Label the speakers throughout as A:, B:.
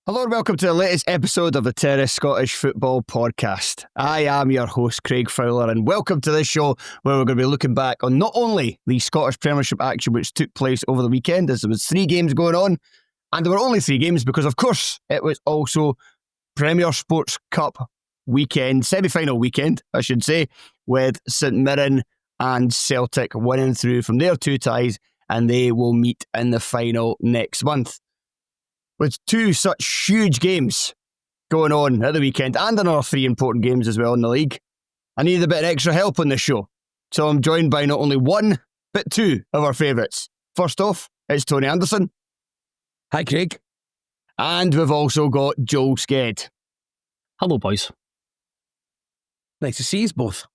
A: Hello and welcome to the latest episode of the Terrace Scottish Football Podcast. I am your host, Craig Fowler, and welcome to this show where we're going to be looking back on not only the Scottish Premiership action which took place over the weekend, as there was 3 games going on, and there were only 3 games because, of course, it was also Premier Sports Cup weekend, semi-final weekend, I should say, with St Mirren and Celtic winning through from their 2 ties, and they will meet in the final next month. With 2 such huge games going on at the weekend and another 3 important games as well in the league, I needed a bit of extra help on this show. So I'm joined by not only 1, but 2 of our favourites. First off, it's Tony Anderson.
B: Hi, Craig.
A: And we've also got Joel Sked.
C: Hello, boys.
B: Nice to see you both.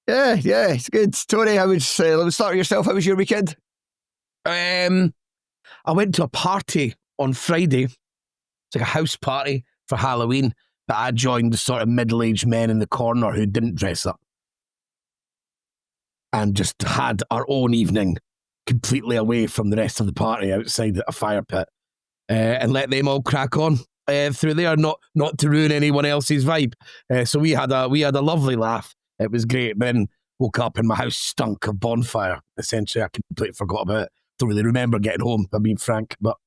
A: Yeah, it's good. Tony, let's start with yourself. How was your weekend?
B: I went to a party on Friday. It's like a house party for Halloween, but I joined the sort of middle-aged men in the corner who didn't dress up and just had our own evening completely away from the rest of the party outside a fire pit and let them all crack on through there, not to ruin anyone else's vibe. So we had a lovely laugh. It was great. Then woke up and my house stunk of bonfire. Essentially, I completely forgot about it. Don't really remember getting home, if I'm being frank, but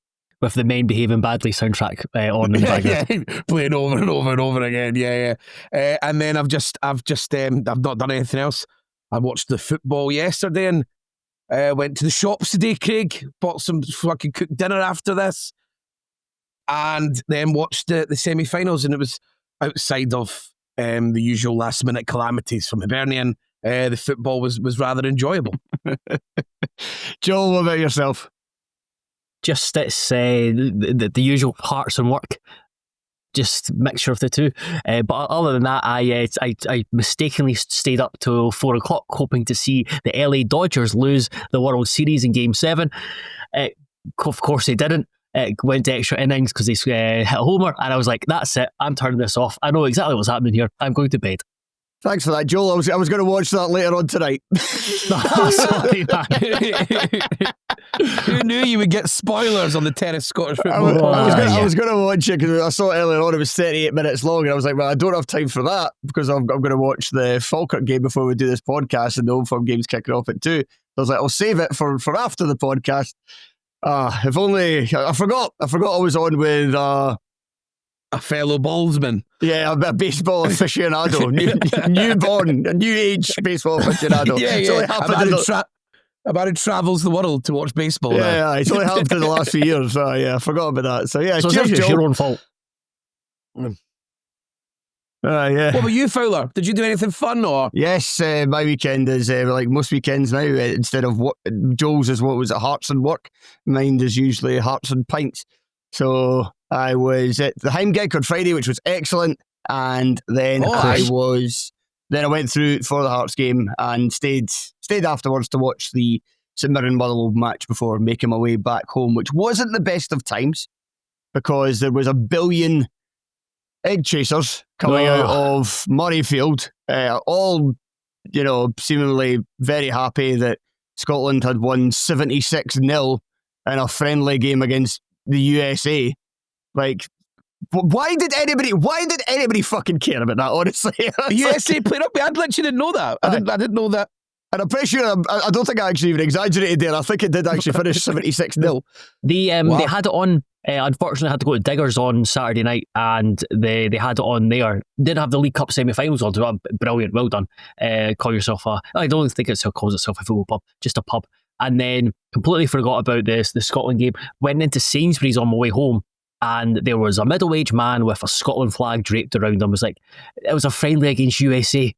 C: with the Men Behaving Badly soundtrack on in the background.
B: Yeah, playing over and over and over again. Yeah. And then I've not done anything else. I watched the football yesterday and went to the shops today, Craig. Bought some fucking cooked dinner after this, and then watched the semi-finals. And it was outside of the usual last-minute calamities from Hibernian. The football was rather enjoyable.
A: Joel, what about yourself?
C: Just it's the usual parts and work, just mixture of the two. But other than that, I mistakenly stayed up till 4 o'clock, hoping to see the LA Dodgers lose the World Series in Game 7. Of course, they didn't. It went to extra innings because they hit a homer, and I was like, "That's it. I'm turning this off. I know exactly what's happening here. I'm going to bed."
A: Thanks for that, Joel. I was going to watch that later on tonight.
C: Sorry, man.
B: Who knew you would get spoilers on the Terrace Scottish Football?
A: I was going to watch it because I saw it earlier on. It was 38 minutes long, and I was like, well, I don't have time for that because I'm going to watch the Falkirk game before we do this podcast, and the Old Firm game's kicking off at 2. So I was like, I'll save it for after the podcast. If only I forgot I was on with
B: a fellow ballsman.
A: Yeah, a baseball aficionado, newborn, a new age baseball aficionado.
B: Yeah. About it travels the world to watch baseball.
A: Yeah, it's only happened in the last few years. So yeah, I forgot about that. So yeah,
C: so it's your own fault.
A: Yeah.
B: What about you, Fowler? Did you do anything fun or?
A: Yes, my weekend is like most weekends now. Instead of what Joel's is what was it, Hearts and Work. Mine is usually Hearts and Pints. So I was at the Heim gig on Friday, which was excellent, and then I went through for the Hearts game and stayed afterwards to watch the St Mirren Motherwell match before making my way back home, which wasn't the best of times because there was a billion egg chasers coming out of Murrayfield, all seemingly very happy that Scotland had won 76-0 in a friendly game against the USA. Like, why did anybody fucking care about that, honestly?
B: USA played up. I literally didn't know that. I didn't know that.
A: And I'm pretty sure, I don't think I actually even exaggerated there. I think it did actually finish 76-0.
C: They had it on, unfortunately had to go to Diggers on Saturday night, and they had it on there. Didn't have the League Cup semi-finals on, so brilliant, well done. Call yourself I don't think it calls itself a football pub, just a pub. And then completely forgot about the Scotland game. Went into Sainsbury's on my way home, and there was a middle-aged man with a Scotland flag draped around him. It was a friendly against USA.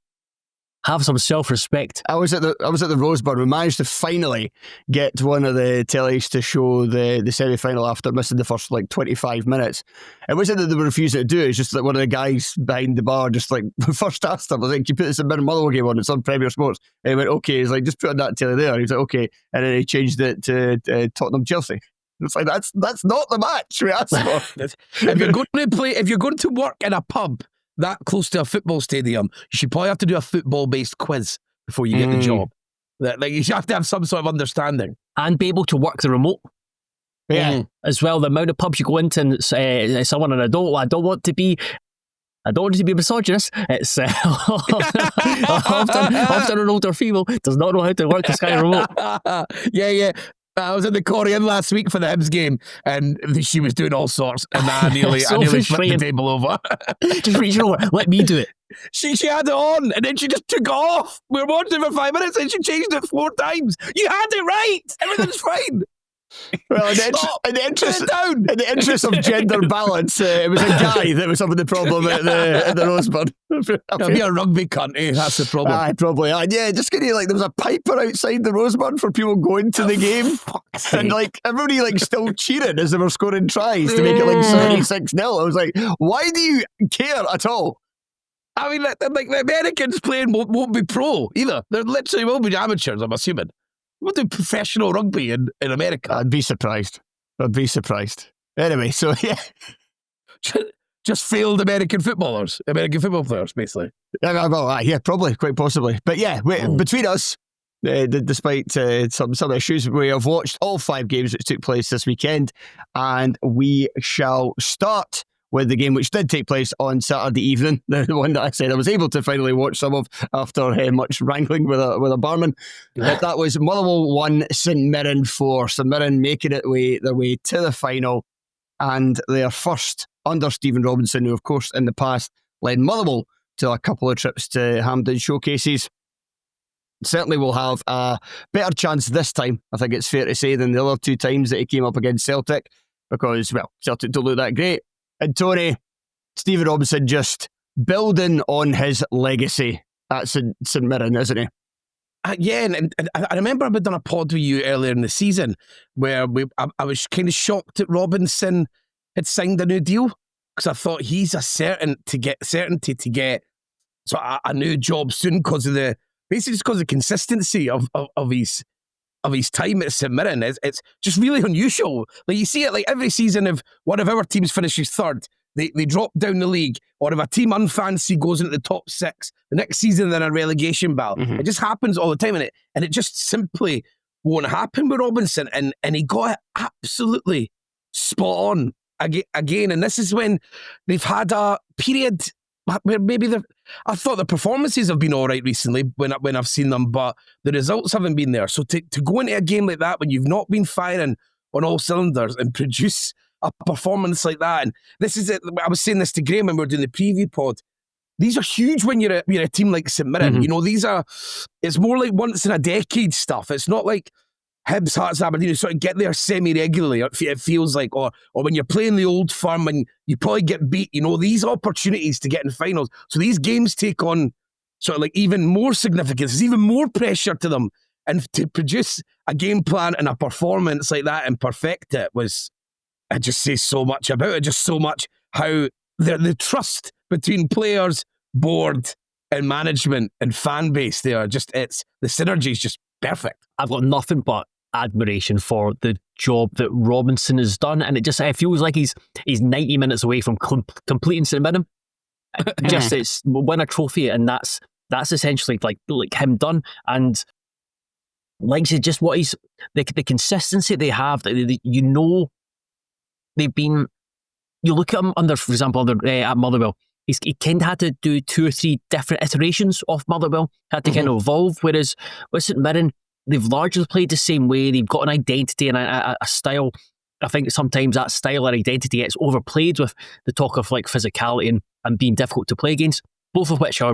C: Have some self-respect.
A: I was at the Rosebud. We managed to finally get one of the tellies to show the semi-final after missing the first 25 minutes. It wasn't that they were refusing to do it. It's just that one of the guys behind the bar just first asked him, I was like, "Can you put this in Motherwell game on? It's on Premier Sports." And he went, "Okay." He's like, "Just put on that telly there." He's like, "Okay." And then he changed it to Tottenham Chelsea. It's like, that's not the match we asked for.
B: If you're going to work in a pub that close to a football stadium, you should probably have to do a football-based quiz before you get the job. You have to have some sort of understanding.
C: And be able to work the remote.
A: Yeah.
C: As well, the amount of pubs you go into and someone, and I don't want to be misogynist. It's often an older female does not know how to work the Sky remote.
B: Yeah. I was in the Corrie Inn last week for the Hibs game, and she was doing all sorts, and I nearly flipped the table over.
C: Just reach over, let me do it.
B: She had it on, and then she just took it off. We were watching for 5 minutes, and she changed it 4 times. You had it right. Everything's fine.
A: Well, in the interest of gender balance, it was a guy that was having the problem at the Rosebud.
B: It'll be a rugby country, that's the problem.
A: Probably. Yeah, just getting there was a piper outside the Rosebud for people going to the game. And everybody still cheering as they were scoring tries to make it 76-0. I was like, why do you care at all?
B: I mean, the Americans playing won't be pro either. They literally will be amateurs, I'm assuming. We'll do professional rugby in America.
A: I'd be surprised. Anyway, so yeah.
B: Just failed American football players, basically.
A: Yeah, probably, quite possibly. But yeah, between us, despite some issues, we have watched all 5 games which took place this weekend, and we shall start with the game which did take place on Saturday evening, the one that I said I was able to finally watch some of after much wrangling with a barman. But that was Motherwell 1, St Mirren 4. St Mirren making their way to the final, and their first under Stephen Robinson, who of course in the past led Motherwell to a couple of trips to Hampden showcases. Certainly will have a better chance this time, I think it's fair to say, than the other 2 times that he came up against Celtic, because, well, Celtic don't look that great. And Tony, Stephen Robinson just building on his legacy at St Mirren, isn't he?
B: Yeah, and I remember I'd done a pod with you earlier in the season where I was kind of shocked that Robinson had signed a new deal, because I thought he's a certainty to get a new job soon because of the consistency of his time at St Mirren. It's just really unusual. Like, you see it every season. If one of our teams finishes third, they drop down the league, or if a team unfancy goes into the top 6, the next season they're in a relegation battle. It just happens all the time, and it just simply won't happen with Robinson. And he got it absolutely spot on again. And this is when they've had a period where maybe I thought the performances have been all right recently when I've seen them, but the results haven't been there. So to go into a game like that when you've not been firing on all cylinders and produce a performance like that, and this is it. I was saying this to Graham when we were doing the preview pod. These are huge when you're a team like St Mirren. You know, it's more like once in a decade stuff. It's not like Hibs, Hearts, Aberdeen, who sort of get there semi-regularly, it feels like, or when you're playing the Old Firm and you probably get beat, these opportunities to get in finals. So these games take on sort of even more significance. There's even more pressure to them. And to produce a game plan and a performance like that and perfect it I just say so much about it, just so much how the trust between players, board and management and fan base, the synergy is just perfect.
C: I've got nothing but admiration for the job that Robinson has done, and it feels like he's 90 minutes away from completing St Mirren. It's win a trophy, and that's essentially like him done. And like I said, just what he's the consistency they have. They've been. You look at him for example, at Motherwell. He kind of had to do 2 or 3 different iterations of Motherwell. Had to kind of evolve. Whereas with St Mirren, they've largely played the same way. They've got an identity and a style. I think sometimes that style or identity gets overplayed with the talk of physicality and being difficult to play against, both of which are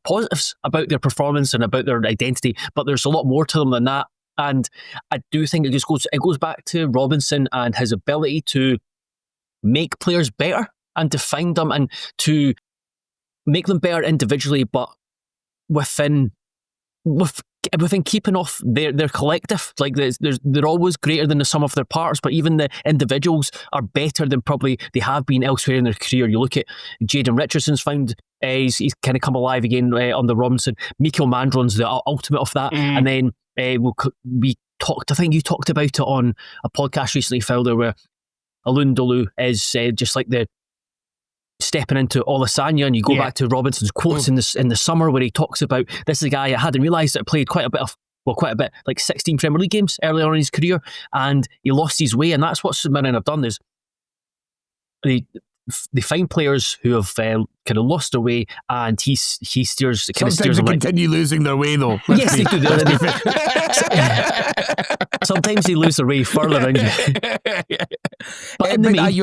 C: positives about their performance and about their identity, but there's a lot more to them than that. And I do think it goes back to Robinson and his ability to make players better and to find them and to make them better individually, but within keeping off their collective. They're always greater than the sum of their parts, but even the individuals are better than probably they have been elsewhere in their career. You look at Jayden Richardson's found he's kind of come alive again on the Robinson. Mikael Mandron's the ultimate of that. And then we talked, I think you talked about it on a podcast recently, Fowler, where Alundolu is just like the stepping into Olasanya, and you go back to Robinson's quotes in the summer where he talks about this is a guy I hadn't realised that played quite a bit of quite a bit, like 16 Premier League games early on in his career, and he lost his way, and that's what St Mirren have done, is they find players who have kind of lost their way, and he steers them right.
B: Continue losing their way, though.
C: Yes, they do. Sometimes they lose their way further than you. But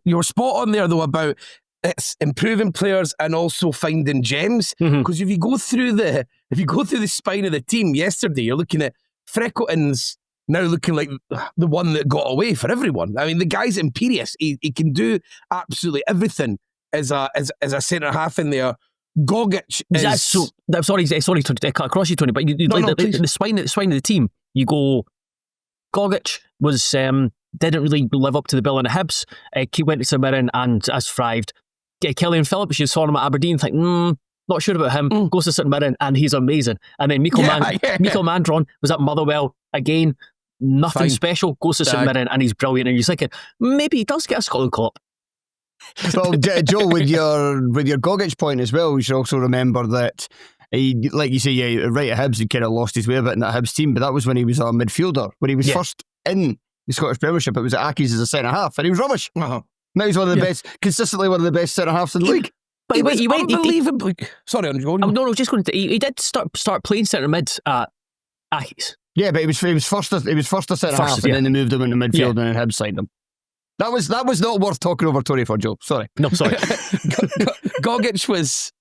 B: you were spot on there, though, about it's improving players and also finding gems. Because if you go through the spine of the team yesterday, you're looking at Freckleton's now looking like the one that got away for everyone. I mean, the guy's imperious. He can do absolutely everything as a centre half in there. Gogic is...
C: Sorry to cut across you, Tony, but the spine of the team, you go... Gogic was didn't really live up to the bill in the Hibs. He went to St Mirren and has thrived. Killian Phillips, you saw him at Aberdeen, think, not sure about him. Goes to St Mirren and he's amazing. And then Michael Mandron was at Motherwell again. Nothing special. Goes to St Mirren and he's brilliant. And you're thinking, maybe he does get a Scotland call up.
A: Well, Joe, with your Gogic point as well, we should also remember that he, like you say, right at Hibs, he kind of lost his way a bit in that Hibs team, but that was when he was a midfielder. When he was first in the Scottish Premiership, it was at Accies as a centre half, and he was rubbish. Now he's one of the best, consistently one of the best centre halves in the league.
C: But he went
B: unbelievably. Sorry, Andrew.
C: No, just going to. He did start playing centre mid at Accies.
A: Yeah, but he was first a centre half, and then they moved him into midfield, and then Hibs signed him. That was not worth talking over Tony for, Joe. Sorry.
C: No, sorry.
B: Gogic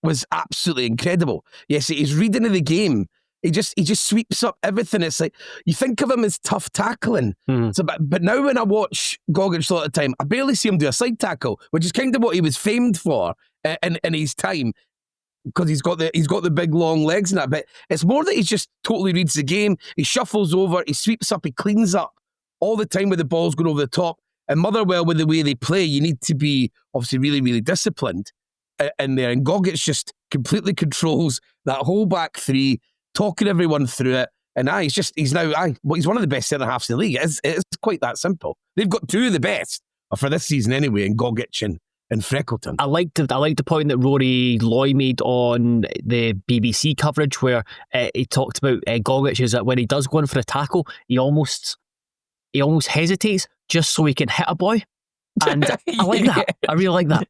B: was absolutely incredible. Yes, his reading of the game, he just sweeps up everything. It's like, you think of him as tough tackling. But now when I watch Gogic a lot of the time, I barely see him do a side tackle, which is kind of what he was famed for in his time, because he's got the big long legs and that. But it's more that he just totally reads the game. He shuffles over, he sweeps up, he cleans up all the time with the balls going over the top. And Motherwell, with the way they play, you need to be obviously really, really disciplined in there. And Gogic just completely controls that whole back three, talking everyone through it. And he's one of the best centre halves in the league. It's quite that simple. They've got two of the best for this season anyway, in Gogic and Freckleton.
C: I liked the point that Rory Loy made on the BBC coverage, where he talked about Gogic, is that when he does go in for a tackle, he almost hesitates just so he can hit a boy. And I like that. I really like that.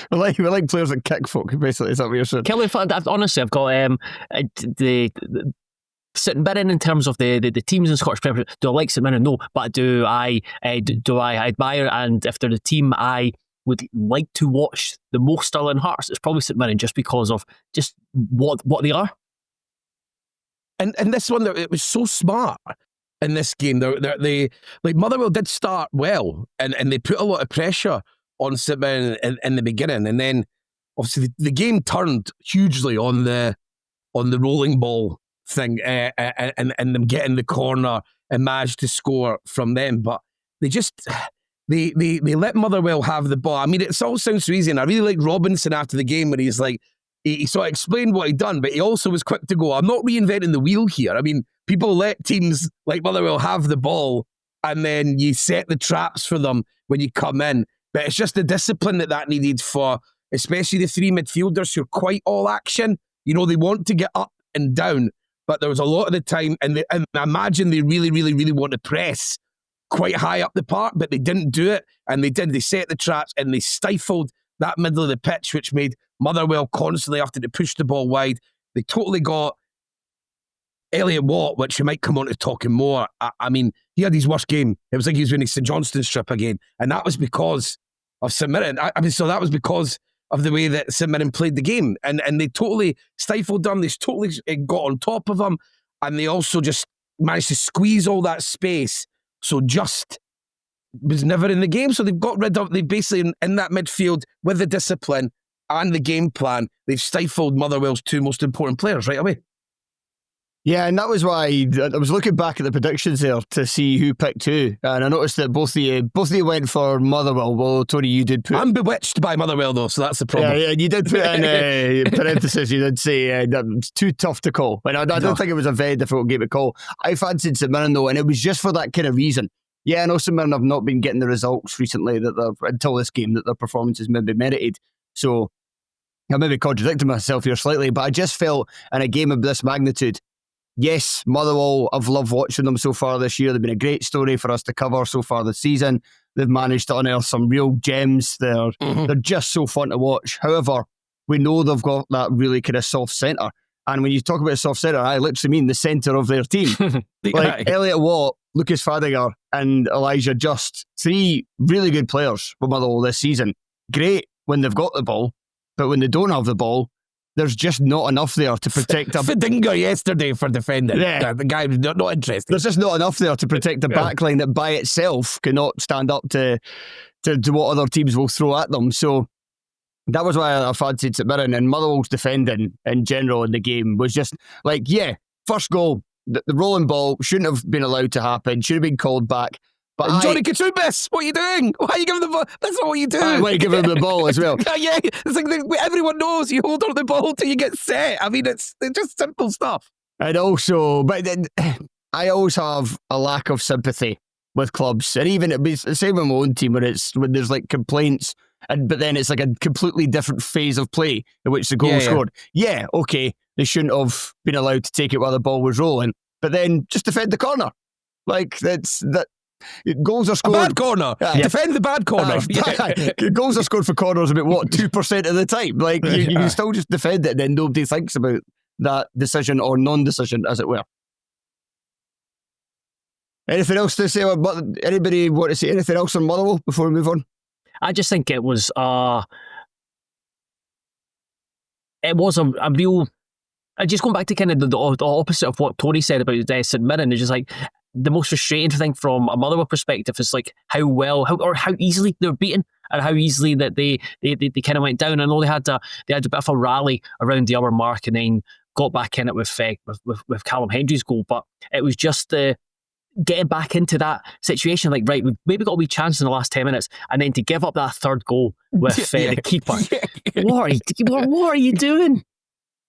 A: we like players that kick folk, basically. Is that what you're saying?
C: Honestly, I've got the St Mirren in terms of the teams in Scottish Premiership. Do I like St Mirren? No, but do I admire, and if they're the team I would like to watch the most still in Hearts, it's probably St Mirren, just because of just what they are.
B: And this one, it was so smart in this game. They like Motherwell did start well, and they put a lot of pressure on St Mirren in the beginning, and then obviously the game turned hugely on the rolling ball thing, and them getting the corner and managed to score from them. But they let Motherwell have the ball. I mean, it all sounds so easy, and I really like Robinson after the game when he's like, he sort of explained what he'd done, but he also was quick to go, I'm not reinventing the wheel here. I mean, people let teams like Motherwell have the ball, and then you set the traps for them when you come in. But it's just the discipline that needed for, especially the three midfielders who are quite all action. You know, they want to get up and down, but there was a lot of the time, and I imagine they really, really, really want to press quite high up the park, but they didn't do it, and they set the traps, and they stifled that middle of the pitch, which made Motherwell constantly having to push the ball wide. They totally got Elliot Watt, which we might come on to talking more. I mean, he had his worst game. It was like he was winning St Johnstone's trip again, and that was because of St Mirren. So that was because of the way that St Mirren played the game, and they totally stifled them. They totally got on top of them, and they also just managed to squeeze all that space. So just was never in the game. So they basically in that midfield with the discipline and the game plan, they've stifled Motherwell's two most important players right away.
A: Yeah, and that was why I was looking back at the predictions there to see who picked who, and I noticed that both of you went for Motherwell. Well, Tony, you did put...
B: I'm bewitched by Motherwell, though, so that's the problem.
A: Yeah, you did put in parenthesis. You did say that it's too tough to call, and I don't think it was a very difficult game to call. I fancied St Mirren, though, and it was just for that kind of reason. Yeah, I know St Mirren have not been getting the results recently until this game that their performances maybe merited. So I maybe contradicted myself here slightly, but I just felt in a game of this magnitude, yes, Motherwell, I've loved watching them so far this year. They've been a great story for us to cover so far this season. They've managed to unearth some real gems. They're just so fun to watch. However, we know they've got that really kind of soft centre. And when you talk about a soft centre, I literally mean the centre of their team. Like Elliot Watt, Lucas Fadiger and Elijah Just, 3 really good players for Motherwell this season. Great when they've got the ball, but when they don't have the ball, there's just not enough there to protect a...
B: Fadinger yesterday for defending.
A: Yeah.
B: The guy was not interested.
A: There's just not enough there to protect the backline that by itself cannot stand up to what other teams will throw at them. So that was why I fancied St Mirren, and Motherwell's defending in general in the game was just like, yeah, first goal, the rolling ball shouldn't have been allowed to happen, should have been called back. But
B: Johnny Kachubis, what are you doing? Why are you giving the ball? That's not what you do.
A: Why are you giving him the ball as well?
B: Yeah, it's like everyone knows you hold on to the ball till you get set. I mean, it's just simple stuff.
A: And also, but then I always have a lack of sympathy with clubs, and even it's the same with my own team when there's like complaints, but then it's like a completely different phase of play in which the goal was scored. Yeah, okay, they shouldn't have been allowed to take it while the ball was rolling, but then just defend the corner. Like that. Goals are scored.
B: A bad corner. Defend the bad corner.
A: Goals are scored for corners about 2% of the time. Like you can still just defend it, and then nobody thinks about that decision or non-decision, as it were. Anything else to say about anybody want to say anything else on Motherwell before we move on?
C: I just think it was a real. Just going back to kind of the opposite of what Tony said about St Mirren, it's just like the most frustrating thing from a Motherwell perspective is like how easily they're beaten and how easily that they kind of went down. I know they had a bit of a rally around the hour mark and then got back in it with Callum Hendry's goal, but it was just getting back into that situation, like, right, we've maybe got a wee chance in the last 10 minutes, and then to give up that third goal with the keeper. What are you doing?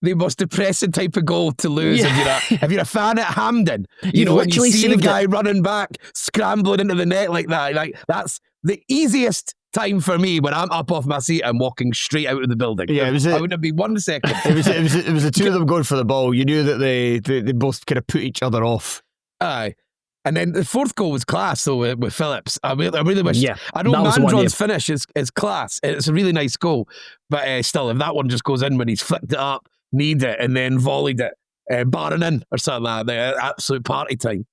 B: The most depressing type of goal to lose if you're a fan at Hampden. You know, when you see the guy running back, scrambling into the net like that, like that's the easiest time for me when I'm up off my seat and walking straight out of the building. Yeah, I wouldn't be 1 second.
A: It was the two of them going for the ball. You knew that they both kind of put each other off.
B: Aye. And then the fourth goal was class, though, with Phillips. I really wish... Yeah, I know Mandron's finish is class. It's a really nice goal. But still, if that one just goes in when he's flicked it up, kneed it, and then volleyed it, barring in or something like that, absolute party time.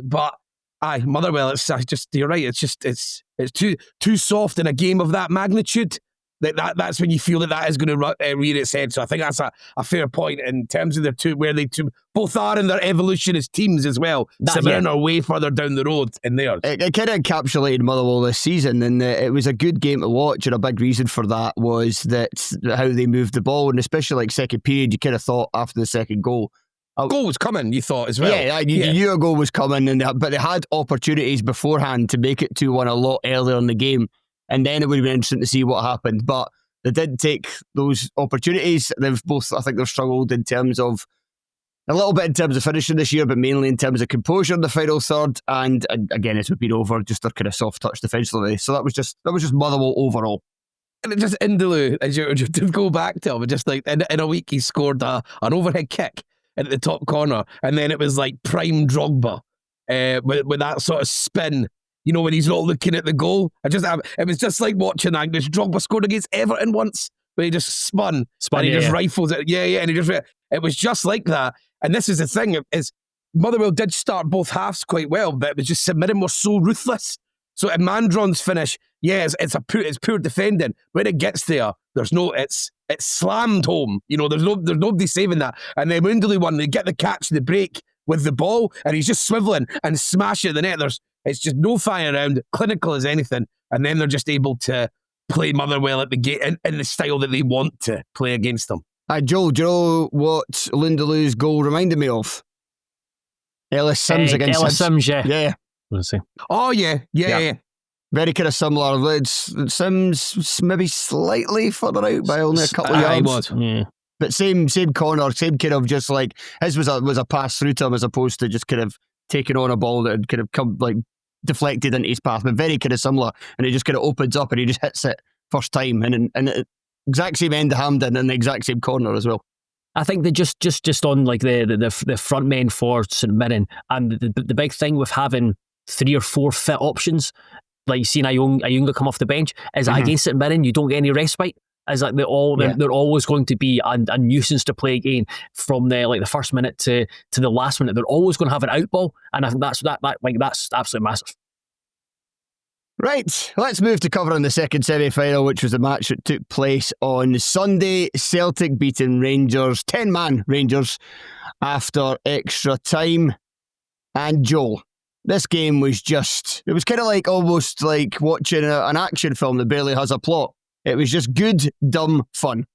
B: But, Motherwell, it's just... You're right, it's too soft in a game of that magnitude. That's when you feel that is going to rear its head. So I think that's a fair point in terms of where they both are in their evolution as teams as well. St Mirren are way further down the road in theirs.
A: It kind of encapsulated Motherwell this season, and it was a good game to watch, and a big reason for that was that how they moved the ball, and especially like second period, you kind of thought after the second goal,
B: goal was coming, you thought as well.
A: Yeah, you knew a goal was coming, but they had opportunities beforehand to make it 2-1 a lot earlier in the game. And then it would have been interesting to see what happened. But they didn't take those opportunities. I think they've struggled in terms of, a little bit in terms of finishing this year, but mainly in terms of composure in the final third. And again, as we've been over, just their kind of soft touch defensively. So that was just Motherwell overall.
B: And it just Indaloo, as you go back to him, just like in a week he scored an overhead kick at the top corner. And then it was like prime Drogba with that sort of spin. You know, when he's not looking at the goal. It was just like watching Angus Drogba scored against Everton once, where he just spun and he just rifles it. And it was just like that. And this is the thing, is Motherwell did start both halves quite well, but it was just St Mirren was so ruthless. So in Mandron's finish, it's poor defending. When it gets there, it's slammed home. You know, there's nobody saving that. And then Windley one, they get the catch, the break with the ball, and he's just swiveling and smashing at the net. It's just no fire around, clinical as anything, and then they're just able to play Motherwell at the gate in the style that they want to play against them.
A: Joel, do you know what Lindeloo's goal reminded me of? Ellis Sims against
C: Ellis Sims,
A: yeah.
C: Let's see.
B: Oh, yeah.
A: Very kind of similar. It's Sims maybe slightly further out by only a couple of yards.
C: Yeah.
A: But same corner, same kind of just like, his was a pass through to him as opposed to just kind of taking on a ball that had kind of come like deflected into his path, but very kind of similar, and it just kind of opens up and he just hits it first time, and exact same end of Hampden and the exact same corner as well.
C: I think that just on like the front men for St Mirren, and the big thing with having 3 or 4 fit options, like seeing Ayunga come off the bench, is that against St Mirren you don't get any respite. As like they're always going to be a nuisance to play again from the first minute to the last minute. They're always going to have an out ball, and I think that's absolutely massive.
A: Right, let's move to covering the second semi-final, which was a match that took place on Sunday. Celtic beating Rangers, 10-man Rangers, after extra time. And Joel, this game was it was kind of like almost like watching an action film that barely has a plot. It was just good, dumb fun.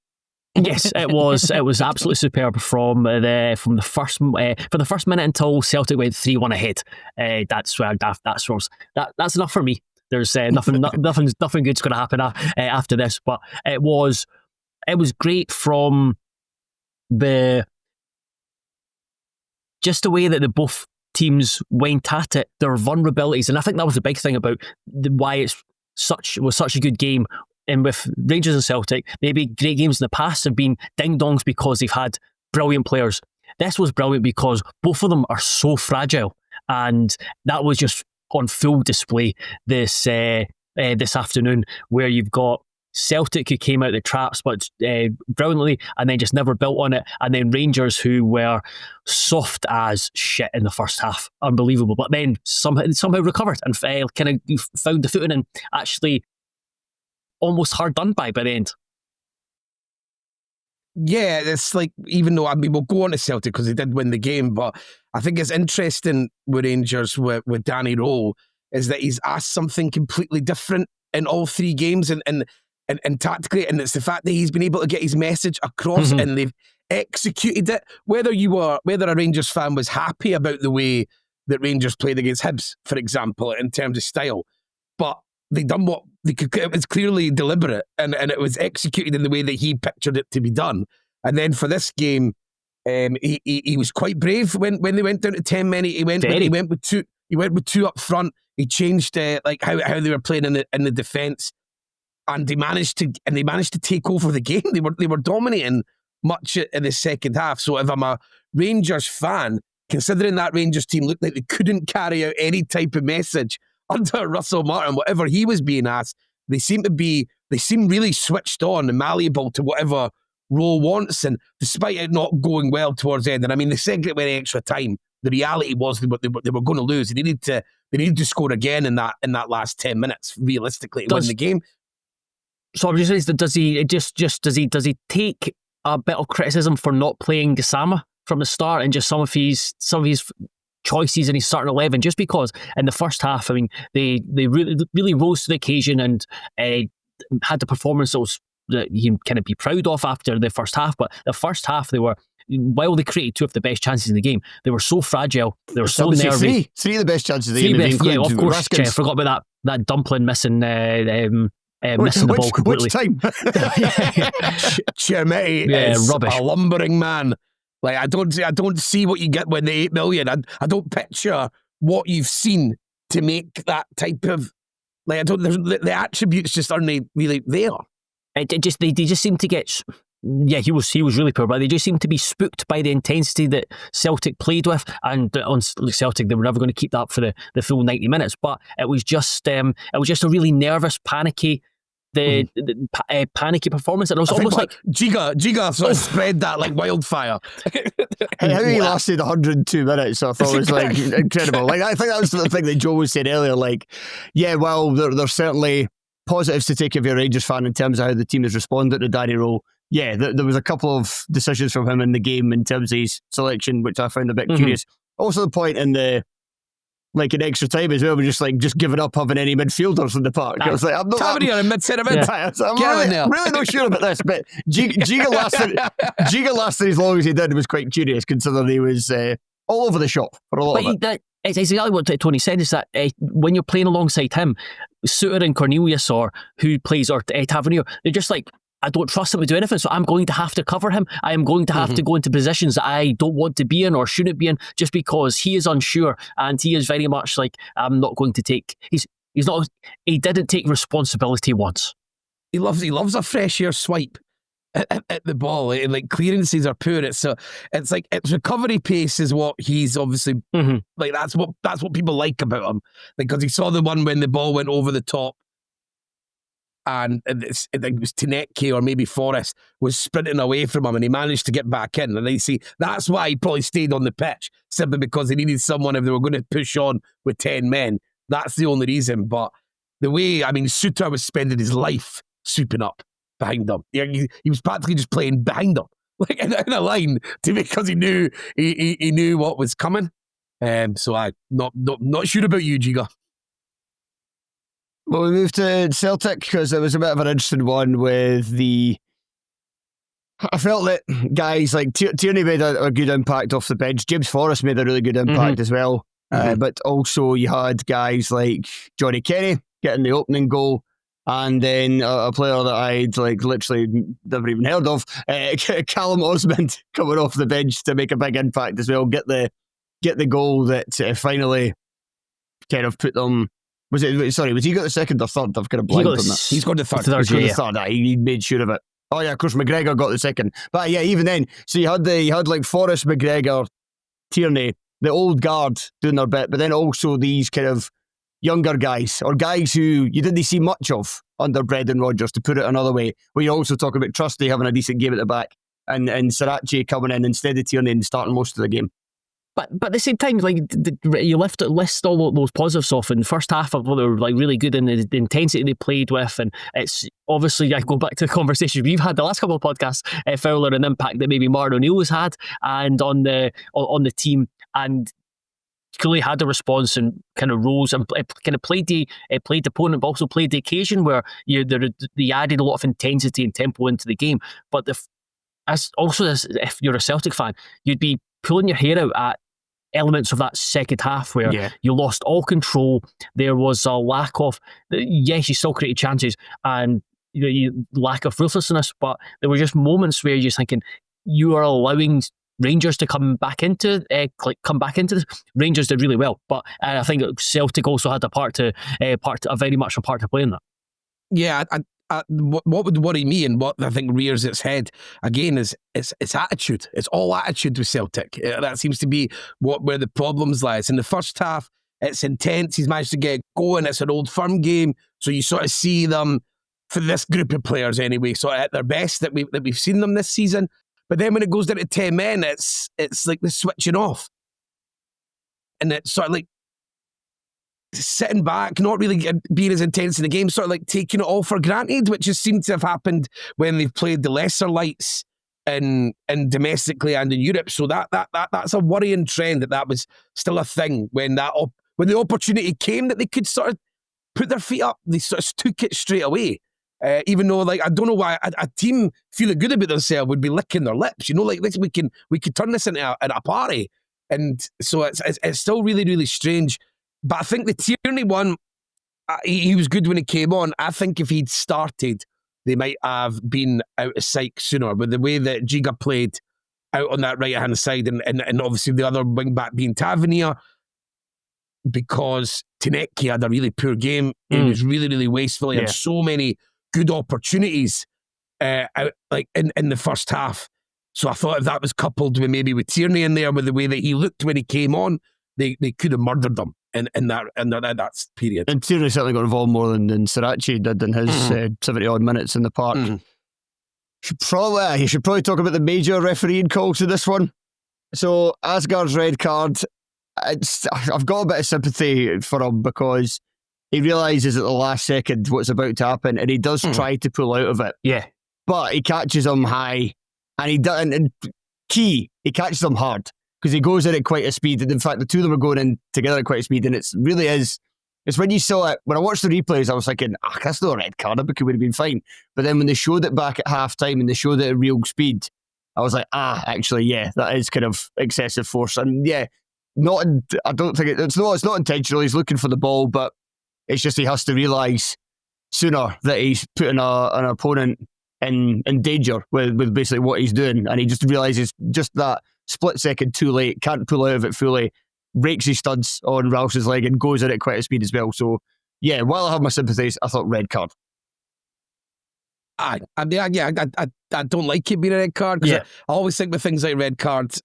C: Yes, it was. It was absolutely superb from the first minute until Celtic went 3-1 ahead. That's enough for me. There's nothing good's going to happen after this. But it was great from the way that the both teams went at it, their vulnerabilities, and I think that was the big thing about why it was such a good game. And with Rangers and Celtic, maybe great games in the past have been ding-dongs because they've had brilliant players. This was brilliant because both of them are so fragile, and that was just on full display this afternoon, where you've got Celtic who came out of the traps but brilliantly and then just never built on it, and then Rangers who were soft as shit in the first half, unbelievable, but then somehow recovered and kind of found the footing and actually almost hard done by the end.
B: Yeah, it's like, even though we'll go on to Celtic because they did win the game, but I think it's interesting with Rangers with Danny Rohl is that he's asked something completely different in all 3 games and tactically, and it's the fact that he's been able to get his message across and they've executed it. Whether a Rangers fan was happy about the way that Rangers played against Hibs, for example, in terms of style, but they done what they could. It was clearly deliberate, and it was executed in the way that he pictured it to be done. And then for this game, he was quite brave when they went down to 10 men. He went with 2. He went with 2 up front. He changed like how they were playing in the defence, and they managed to take over the game. They were dominating much in the second half. So if I'm a Rangers fan, considering that Rangers team looked like they couldn't carry out any type of message under Russell Martin, whatever he was being asked, they seem really switched on and malleable to whatever Rohl wants. And despite it not going well towards the end, and I mean, the second went extra time, the reality was they were going to lose. They needed to score again in that last 10 minutes, realistically, to win the game.
C: So I'm just saying, does he take a bit of criticism for not playing Gassama from the start and just some of his choices in his starting 11, just because in the first half, I mean, they really rose to the occasion and had the performance that you can kind of be proud of after the first half. But the first half, while they created 2 of the best chances in the game, they were so fragile, they were so nervy.
A: Three of the best chances of the game.
C: Yeah, of course. I forgot about that dumpling missing the ball completely.
A: Which time?
B: Chermeti is rubbish. A lumbering man. Like, I don't see what you get when they 8 million. I don't picture what you've seen to make that type of, like, the attributes just aren't really there.
C: They just seem to get. Yeah, he was really poor, but they just seemed to be spooked by the intensity that Celtic played with, and on Celtic they were never going to keep that up for the full 90 minutes. But it was just a really nervous, panicky. Panicky performance, and it was almost like
B: Giga sort of spread that like wildfire.
A: How he lasted 102 minutes, I thought was like incredible. Like, I think that was the thing that Joe was saying earlier. Like, yeah, well, there's certainly positives to take if you're a Rangers fan in terms of how the team has responded to Danny Rohl. Yeah, there was a couple of decisions from him in the game in terms of his selection, which I found a bit curious. Also, the point in in extra time as well, we're just giving up having any midfielders in the park. I was like, I'm not
B: Tavernier in mid-centre mid.
A: I'm really not sure about this, but Giga lasted as long as he did. Was quite curious considering he was all over the shop for a lot of it.
C: It's exactly what Tony said, is that when you're playing alongside him, Suter and Cornelius or who plays, or Tavernier, they're just like, I don't trust him to do anything, so I'm going to have to cover him. I am going to have to go into positions that I don't want to be in or shouldn't be in, just because he is unsure, and he is very much like, I'm not going to take. He didn't take responsibility once.
B: he loves a fresh air swipe at the ball, and like clearances are poor. It's like its recovery pace is what he's obviously like. That's what people like about him, because he saw the one when the ball went over the top, and I think it was Tineke or maybe Forrest was sprinting away from him, and he managed to get back in. And I see that's why he probably stayed on the pitch, simply because they needed someone if they were going to push on with 10 men. That's the only reason. But the way, I mean, Suter was spending his life souping up behind them. He was practically just playing behind them, like in a line, because he knew he knew what was coming. So I'm not sure about you, Giga.
A: Well, we moved to Celtic because it was a bit of an interesting one with I felt that guys like Tierney made a good impact off the bench. James Forrest made a really good impact as well. But also you had guys like Johnny Kenny getting the opening goal. And then a player that I'd like literally never even heard of, Callum Osmond, coming off the bench to make a big impact as well. Get the goal that finally kind of put them. Was he got the second or third? I've kind of blanked on that.
B: He's got the third.
A: The third. He made sure of it. Oh yeah, of course McGregor got the second. But yeah, even then, so you had like Forrest, McGregor, Tierney, the old guard doing their bit, but then also these kind of younger guys, or guys who you didn't see much of under Brendan Rodgers, to put it another way, where you also talk about Trusty having a decent game at the back, and Sirachi coming in instead of Tierney and starting most of the game.
C: But at the same time, like you list all those positives off in the first half of what they were like really good in the intensity they played with, and it's obviously, I go back to the conversation we've had the last couple of podcasts, Fowler, and impact that maybe Martin O'Neill has had and on the team, and clearly had a response and kind of rose and kind of played the opponent, but also played the occasion where they added a lot of intensity and tempo into the game. But if you're a Celtic fan, you'd be pulling your hair out at elements of that second half where you lost all control. There was a lack of, yes, you still created chances and lack of ruthlessness, but there were just moments where you're just thinking you are allowing Rangers to come back into this. Rangers did really well, but I think Celtic also had very much a part to play in that.
B: Yeah, what would worry me, and what I think rears its head again, is it's attitude. It's all attitude with Celtic. That seems to be where the problems lies. In the first half, it's intense. He's managed to get going. It's an old firm game, so you sort of see them, for this group of players anyway, sort of at their best that we've seen them this season. But then when it goes down to 10 men, it's like the switching off. And it's sort of like sitting back, not really being as intense in the game, sort of like taking it all for granted, which has seemed to have happened when they've played the lesser lights in domestically and in Europe. So that's a worrying trend that was still a thing when the opportunity came that they could sort of put their feet up, they sort of took it straight away. Even though, like, I don't know why a team feeling good about themselves would be licking their lips, like this, we could turn this into a party, and so it's still really, really strange. But I think the Tierney one, he was good when he came on. I think if he'd started, they might have been out of sight sooner. With the way that Giga played out on that right hand side, and obviously the other wing back being Tavernier, because Tineke had a really poor game. He was really, really wasteful. He had so many good opportunities out, like in the first half. So I thought if that was coupled with Tierney in there, with the way that he looked when he came on, they could have murdered them in that period. And
A: Tierney certainly got involved more than Sirachi did in his 70 odd minutes in the park. You should probably talk about the major refereeing calls to this one. So Asgard's red card, I've got a bit of sympathy for him, because he realises at the last second what's about to happen, and he does try to pull out of it.
C: Yeah.
A: But he catches him high, and he catches him hard, because he goes in at quite a speed. And in fact, the two of them are going in together at quite a speed, and it's when you saw it, when I watched the replays, I was thinking, that's not a red card, because it would have been fine. But then when they showed it back at half time and they showed it at real speed, I was like, actually, yeah, that is kind of excessive force. And yeah, I don't think it's not intentional. He's looking for the ball, but it's just he has to realise sooner that he's putting an opponent in danger with basically what he's doing, and he just realises just that split second too late, can't pull out of it fully, breaks his studs on Rouse's leg and goes in at quite a speed as well. So yeah, while I have my sympathies, I thought red card.
B: I don't like it being a red card, because I always think with things like red cards,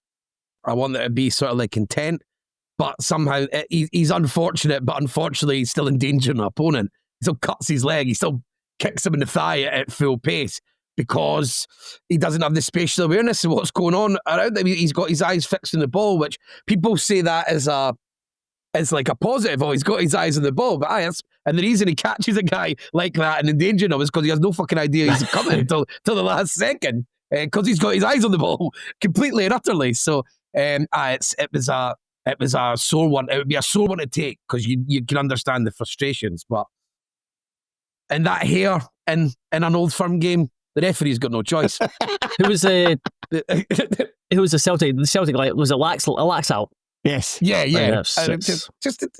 B: I want it to be sort of like content, but somehow he's unfortunate, but unfortunately he's still endangering an opponent. He still cuts his leg, he still kicks him in the thigh at full pace, because he doesn't have the spatial awareness of what's going on around him. He's got his eyes fixed on the ball, which people say that is like a positive. Oh, he's got his eyes on the ball, but and the reason he catches a guy like that and endangering him is because he has no fucking idea he's coming until the last second, because he's got his eyes on the ball completely and utterly. So it was a sore one. It would be a sore one to take, because you can understand the frustrations, but in that hair in an Old Firm game, the referee's got no choice.
C: Who was the Celtic? The Celtic, like, was it Laxalt?
A: Yes.
B: Yeah.
C: It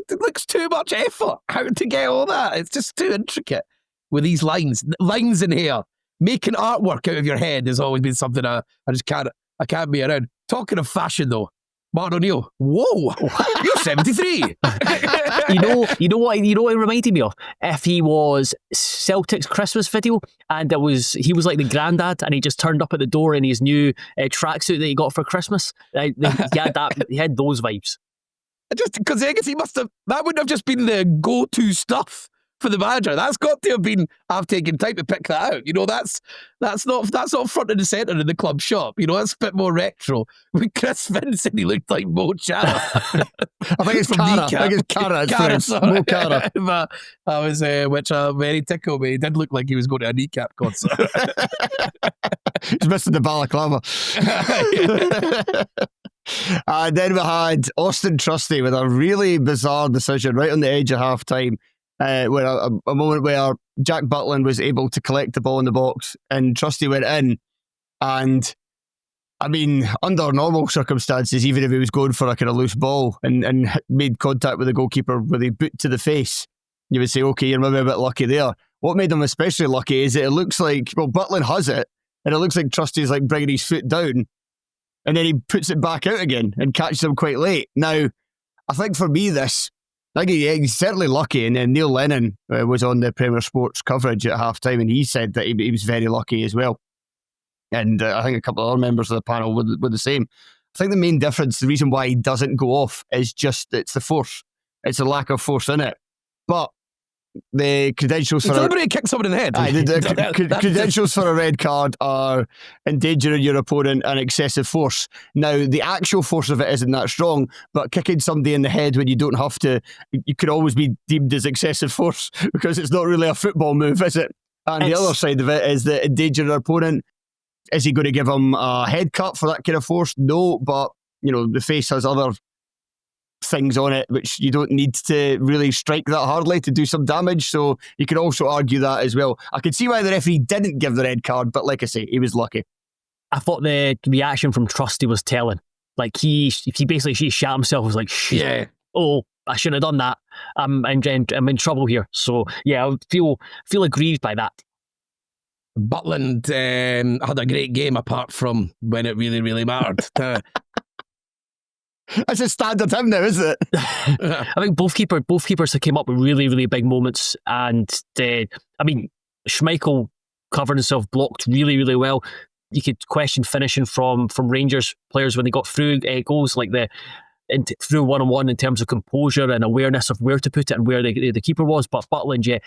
B: It looks too much effort how to get all that. It's just too intricate with these lines in here. Making artwork out of your head has always been something I can't be around. Talking of fashion though, Martin O'Neill, whoa, you're 73.
C: You know what it reminded me of? If he was Celtic's Christmas video, and he was like the granddad, and he just turned up at the door in his new tracksuit that he got for Christmas. He had those vibes.
B: Just because that wouldn't have just been the go-to stuff for the manager. That's got to have been, I've taken time to pick that out. You know, that's not front and centre in the club shop. You know, that's a bit more retro. With Chris Vincent, he looked like Mo Chara.
A: I think it's Cara. I think it's Cara. Mo Cara.
B: But I was, which very tickled me. He did look like he was going to a kneecap concert.
A: He's missing the balaclava. And then we had Austin Trusty with a really bizarre decision right on the edge of half time. Where a moment where Jack Butland was able to collect the ball in the box and Trusty went in, and I mean, under normal circumstances, even if he was going for a kind of loose ball and made contact with the goalkeeper with a boot to the face, you would say, okay, you're maybe a bit lucky there. What made him especially lucky is that it looks like, well, Butland has it, and it looks like Trusty's like bringing his foot down, and then he puts it back out again and catches him quite late. Now, I think for me, he's certainly lucky, and then Neil Lennon was on the Premier Sports coverage at half-time, and he said that he was very lucky as well. And I think a couple of other members of the panel were the same. I think the main difference, the reason why he doesn't go off, is just it's the force. It's a lack of force in it. But the credentials for
B: deliberately kick someone in the head.
A: The credentials for a red card are endangering your opponent and excessive force. Now, the actual force of it isn't that strong, but kicking somebody in the head when you don't have to, you could always be deemed as excessive force, because it's not really a football move, is it? And the other side of it is that endangering your opponent. Is he going to give him a head cut for that kind of force? No, but you know, the face has other things on it which you don't need to really strike that hardly to do some damage, so you could also argue that as well. I could see why the referee didn't give the red card, but like I say, he was lucky.
C: I thought the reaction from Trusty was telling. Like he basically shat himself, was like, shit, yeah. Oh, I shouldn't have done that. I'm in trouble here. So yeah, I feel aggrieved by that.
B: Butland had a great game apart from when it really, really mattered.
A: That's a standard him now, isn't it?
C: I think both keepers have came up with really, really big moments, and I mean, Schmeichel covered himself, blocked really, really well. You could question finishing from Rangers players when they got through goals like through 1-on-1 in terms of composure and awareness of where to put it and where the keeper was. But Butland, yeah,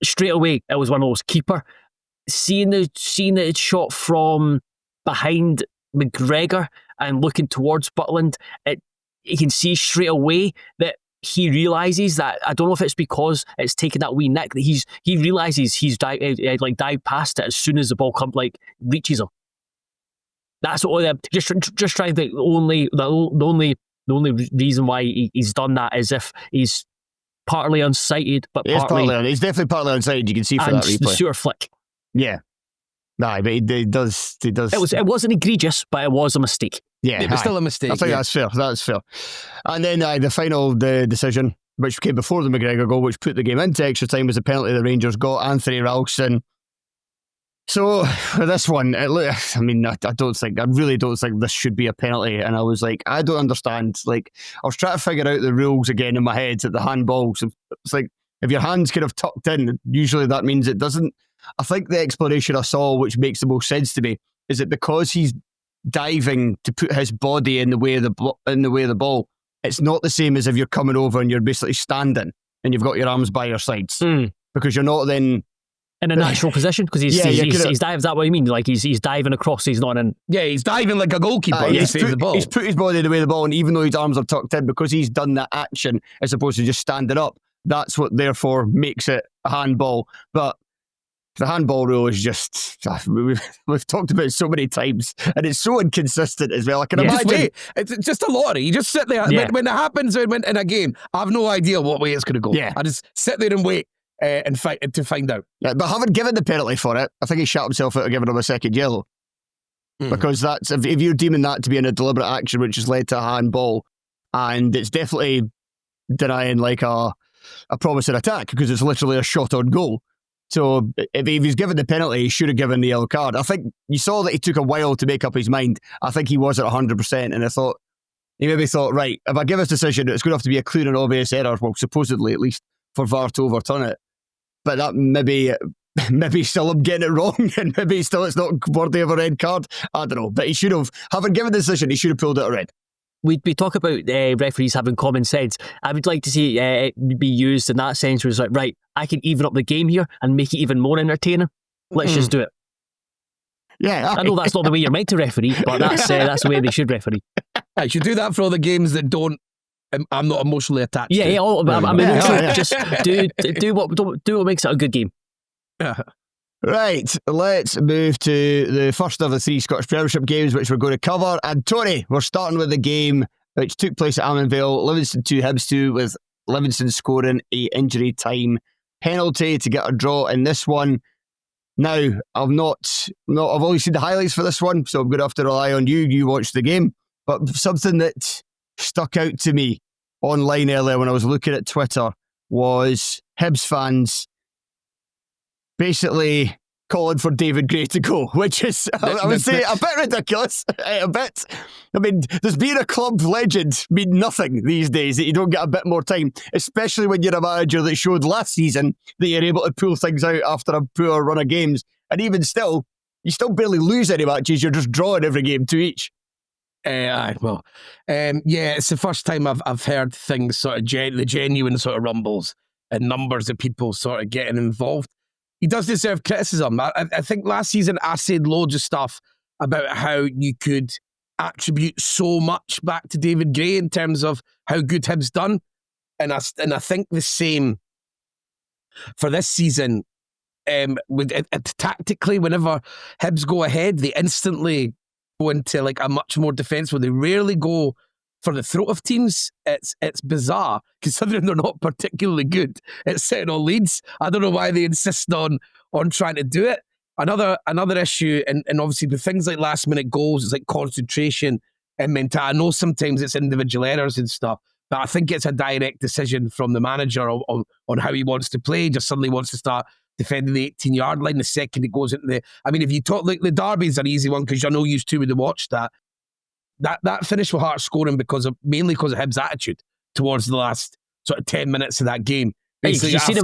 C: straight away it was one of those keeper. Seeing that it's shot from behind McGregor and looking towards Butland, you can see straight away that he realises that, I don't know if it's because it's taken that wee nick, that he realises he's dived past it as soon as the ball reaches him. That's what just trying to think. The only reason why he's done that is if he's partly unsighted, but
A: he's definitely partly unsighted. You can see for that replay.
C: The sewer flick.
A: Yeah. Nah, but he does.
C: It wasn't egregious, but it was a mistake.
B: Yeah, it was still a mistake.
A: I think that's fair. That's fair. And then the final decision, which came before the McGregor goal, which put the game into extra time, was the penalty the Rangers got, Anthony Ralston. So for this one, I really don't think this should be a penalty. And I was like, I don't understand. Like, I was trying to figure out the rules again in my head at the handballs. It's like, If your hand's kind of tucked in, usually that means it doesn't. I think the explanation I saw, which makes the most sense to me, is that because he's diving to put his body in the way of the ball, it's not the same as if you're coming over and you're basically standing and you've got your arms by your sides, because you're not then
C: in a natural position, because he's diving. Is that what you mean? Like he's diving across. He's not in.
B: Yeah, he's diving like a goalkeeper. He's
A: put his body in the way of the ball, and even though his arms are tucked in, because he's done that action as opposed to just standing up, that's what therefore makes it a handball. But the handball rule is just, we've talked about it so many times, and it's so inconsistent as well. I can imagine.
B: It's just a lottery. You just sit there. Yeah. When it happens in a game, I have no idea what way it's going to go.
A: Yeah.
B: I just sit there and wait and fight to find out.
A: Yeah, but having given the penalty for it, I think he shut himself out of giving him a second yellow. Because that's, if you're deeming that to be in a deliberate action which has led to a handball, and it's definitely denying like a promising attack, because it's literally a shot on goal. So if he's given the penalty, he should have given the yellow card. I think you saw that he took a while to make up his mind. I think he was at 100%, and he maybe thought, right, if I give this decision, it's going to have to be a clear and obvious error, well, supposedly at least, for VAR to overturn it. But that maybe still I'm getting it wrong, and maybe still it's not worthy of a red card. I don't know, but he should have, having given the decision, he should have pulled it a red.
C: We talk about referees having common sense. I would like to see it be used in that sense where it's like, right, I can even up the game here and make it even more entertaining. Let's just do it.
A: Yeah,
C: I know that's not the way you're meant to referee, but that's the way they should referee.
B: I should do that for all the games that I'm not emotionally attached to.
C: Just do what makes it a good game.
A: Right, let's move to the first of the 3 Scottish Premiership games which we're going to cover. And Tony, we're starting with the game which took place at Almonvale, Livingston 2, Hibs 2, with Livingston scoring a injury time penalty to get a draw in this one. Now, I've only seen the highlights for this one, so I'm going to have to rely on you. You watched the game. But something that stuck out to me online earlier when I was looking at Twitter was Hibs fans basically calling for David Gray to go, which is, I would say, a bit ridiculous. A bit. I mean, does being a club legend mean nothing these days, that you don't get a bit more time, especially when you're a manager that showed last season that you're able to pull things out after a poor run of games. And even still, you still barely lose any matches. You're just drawing every game 2-2.
B: It's the first time I've heard things sort of the genuine sort of rumbles and numbers of people sort of getting involved. He does deserve criticism. I think last season I said loads of stuff about how you could attribute so much back to David Gray in terms of how good Hibs done, and I think the same for this season. Tactically, whenever Hibs go ahead, they instantly go into like a much more defensive. They rarely go for the throat of teams. It's bizarre, considering they're not particularly good at setting on leads. I don't know why they insist on trying to do it. Another issue, and obviously with things like last minute goals, it's like concentration and mentality. I know sometimes it's individual errors and stuff, but I think it's a direct decision from the manager on how he wants to play. Just suddenly wants to start defending the 18-yard line the second it goes into if you talk, like the derby's an easy one because I know you two would have watched that. That finished with Hearts scoring mainly because of Hibs' attitude towards the last sort of 10 minutes of that game.
C: Basically, you seen it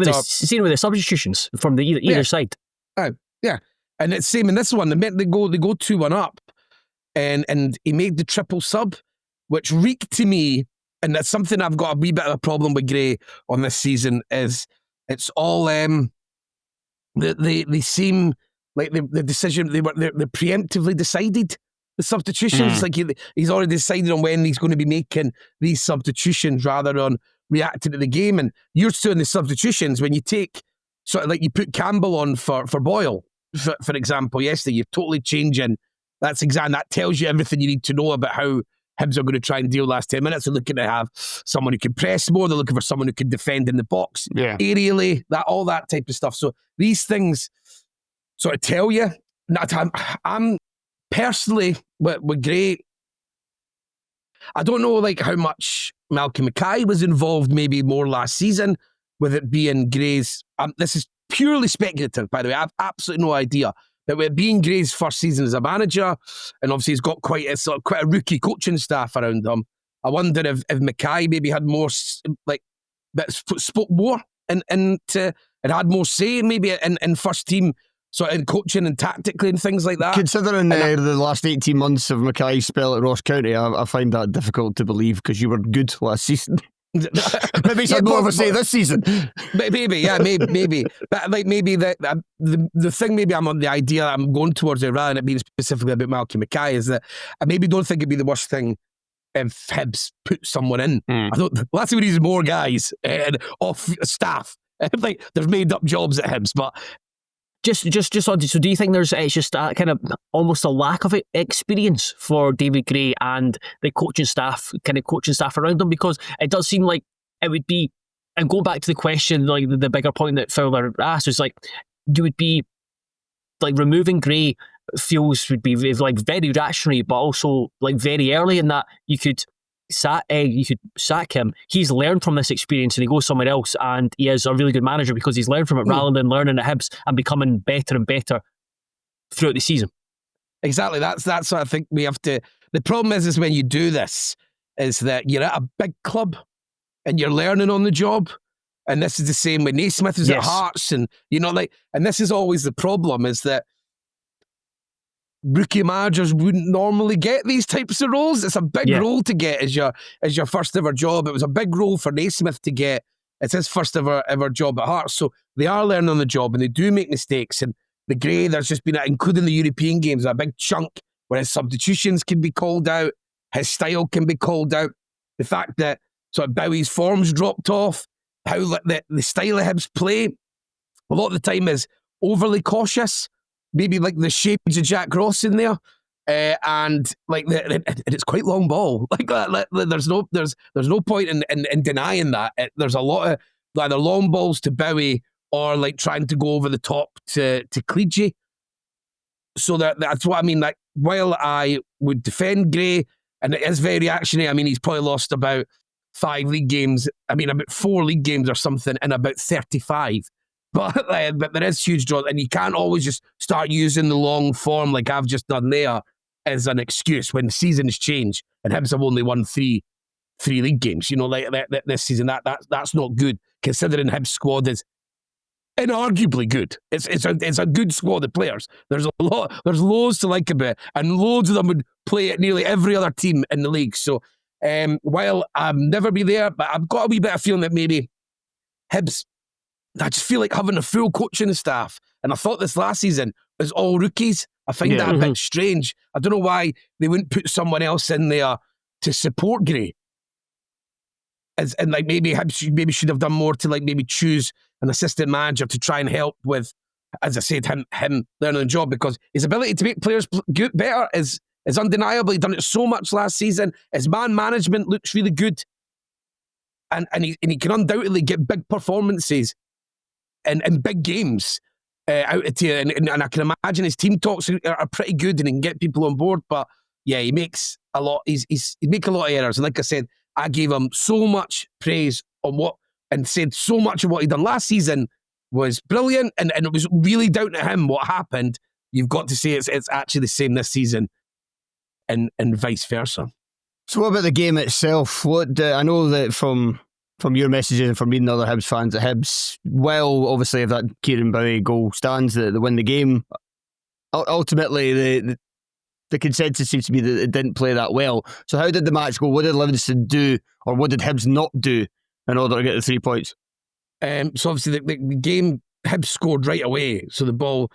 C: with the substitutions from the either side.
B: Oh, yeah. And it's same in this one. They go 2-1 up, and he made the triple sub, which reeked to me, and that's something I've got a wee bit of a problem with Gray on this season, is it's all they seem like the decision they preemptively decided. The substitutions, like he's already decided on when he's going to be making these substitutions rather than reacting to the game. And you're doing the substitutions when you take sort of like you put Campbell on for Boyle, for example, yesterday. You're totally changing. That tells you everything you need to know about how Hibs are going to try and deal last 10 minutes. They're looking to have someone who can press more. They're looking for someone who can defend in the box, aerially, all that type of stuff. So these things sort of tell you. I'm personally, with Gray, I don't know like how much Malcolm Mackay was involved maybe more last season with it being Gray's, this is purely speculative by the way, I have absolutely no idea, but with it being Gray's first season as a manager, and obviously he's got quite a rookie coaching staff around him, I wonder if Mackay maybe had more, spoke more and had more say maybe in first team, sort of in coaching and tactically and things like that.
A: Considering the last 18 months of Mackay's spell at Ross County, I find that difficult to believe because you were good last season. Maybe he's had more of a say this season.
B: Maybe. But like maybe the thing maybe I'm on the idea I'm going towards it, rather than it being specifically about Malky Mackay, is that I maybe don't think it'd be the worst thing if Hibs put someone in. I thought, well, that's what needs more guys off staff. Like there's made up jobs at Hibs, but
C: Just on. So, do you think it's just a kind of almost a lack of experience for David Gray and the coaching staff around him? Because it does seem like it would be, and go back to the question, like the bigger point that Fowler asked was like, you would be like removing Gray would be like very reactionary, but also like very early in that you could sack him. He's learned from this experience and he goes somewhere else and he is a really good manager because he's learned from it rather than learning at Hibs and becoming better and better throughout the season.
B: Exactly. That's what I think we have to. The problem is when you do this is that you're at a big club and you're learning on the job. And this is the same when Naismith is at Hearts, and and this is always the problem, is that rookie managers wouldn't normally get these types of roles. It's a big role to get as your first ever job. It was a big role for Naismith to get. It's his first ever job at Hearts. So they are learning on the job and they do make mistakes. And the Gray, there's just been, including the European games, a big chunk where his substitutions can be called out, his style can be called out. The fact that sort of Bowie's form's dropped off, how the style of Hibs play a lot of the time is overly cautious. Maybe like the shades of Jack Ross in there, and like it's quite long ball. Like that, there's no point in denying that. There's a lot of either long balls to Bowie or like trying to go over the top to Cleegee. So that's what I mean. Like while I would defend Gray, and it is very reactionary. I mean, he's probably lost about 5 league games. I mean, about 4 league games or something in about 35. But there is huge draw, and you can't always just start using the long form like I've just done there as an excuse when the seasons change and Hibs have only won three league games. Like this season, that's not good considering Hibs' squad is inarguably good. It's a good squad of players. There's loads to like about it, and loads of them would play at nearly every other team in the league. So while I've never been there, but I've got a wee bit of feeling that maybe Hibs, I just feel like having a full coaching staff. And I thought this last season was all rookies. I find that a bit strange. I don't know why they wouldn't put someone else in there to support Gray. And like maybe Hibs should have done more to like maybe choose an assistant manager to try and help with, as I said, him learning the job, because his ability to make players better is undeniable. He's done it so much last season. His man management looks really good. And he can undoubtedly get big performances in big games out of you, and I can imagine his team talks are pretty good and he can get people on board. But yeah, he makes a lot. He makes a lot of errors, and like I said, I gave him so much praise on and said so much of what he done last season was brilliant, and it was really down to him what happened. You've got to say it's actually the same this season, and vice versa.
A: So what about the game itself? I know that from your messages and from reading other Hibs fans at Hibs, well, obviously if that Kieran Bowie goal stands, they win the game. Ultimately, the consensus seems to be that it didn't play that well. So how did the match go? What did Livingston do, or what did Hibs not do in order to get the 3 points?
B: So obviously the game, Hibs scored right away. So the ball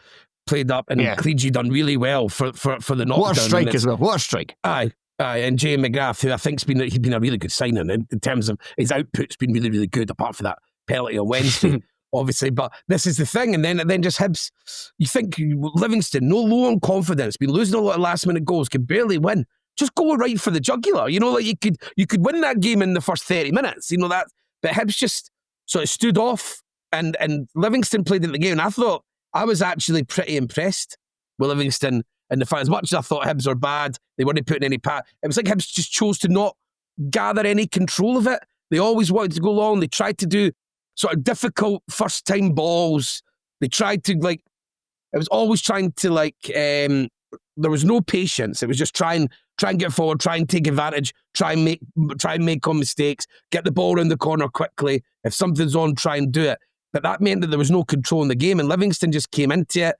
B: played up, and Cleegee done really well for the knockdown.
A: What a strike as well. What a strike.
B: Aye, and Jay McGrath, who I think's been a really good signing in terms of his output's been really, really good, apart from that penalty on Wednesday, obviously. But this is the thing, and then just Hibs. You think Livingston, no low on confidence, been losing a lot of last minute goals, can barely win. Just go right for the jugular. Like you could win that game in the first 30 minutes. That, but Hibs just sort of stood off, and Livingston played in the game. And I thought I was actually pretty impressed with Livingston. And the fact, as much as I thought Hibs were bad, they weren't putting any it was like Hibs just chose to not gather any control of it. They always wanted to go long. They tried to do sort of difficult first time balls. They tried to it was always trying to there was no patience. It was just try and get forward, try and take advantage, try and make mistakes, get the ball around the corner quickly. If something's on, try and do it. But that meant that there was no control in the game, and Livingston just came into it.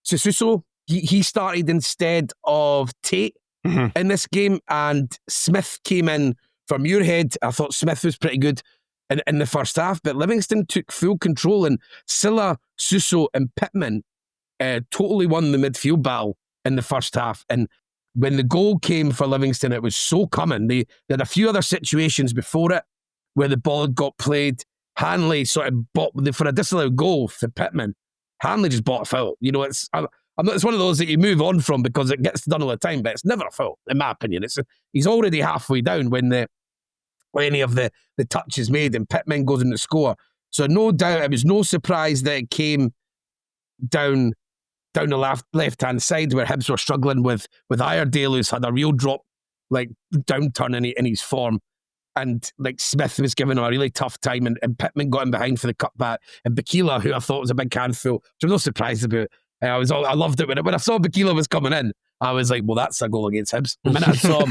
B: Suso, he started instead of Tate in this game, and Smith came in for Muirhead. I thought Smith was pretty good in the first half, but Livingston took full control, and Silla, Suso and Pittman totally won the midfield battle in the first half. And when the goal came for Livingston, it was so coming. They had a few other situations before it where the ball had got played. Hanley sort of bought, for a disallowed goal for Pittman, Hanley just bought a foul. You know, it's one of those that you move on from because it gets done all the time, but it's never a foul, in my opinion. He's already halfway down when any of the touch is made and Pittman goes in to score. So no doubt, it was no surprise that it came down the left-hand side where Hibs were struggling with Iredale, who's had a real downturn in his form. And Smith was giving him a really tough time, and Pittman got him behind for the cutback. And Bakila, who I thought was a big handful, which I'm not surprised about. I loved it when I saw Bakila was coming in. I was like, well, that's a goal against Hibs. The minute I saw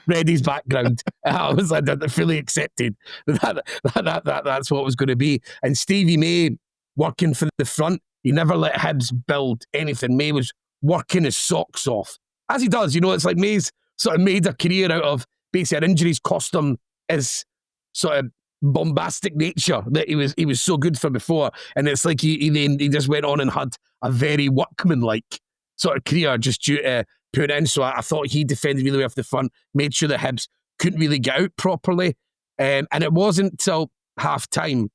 B: Reddy's background, I was like, fully accepted that's what it was going to be. And Stevie May working from the front, he never let Hibs build anything. May was working his socks off, as he does. You know, it's like May's sort of made a career out of basically injuries cost him his sort of bombastic nature that he was so good for before. And it's like he just went on and had a very workmanlike sort of career just due to putting in. So I thought he defended really well off the front, made sure that Hibs couldn't really get out properly. And it wasn't till half-time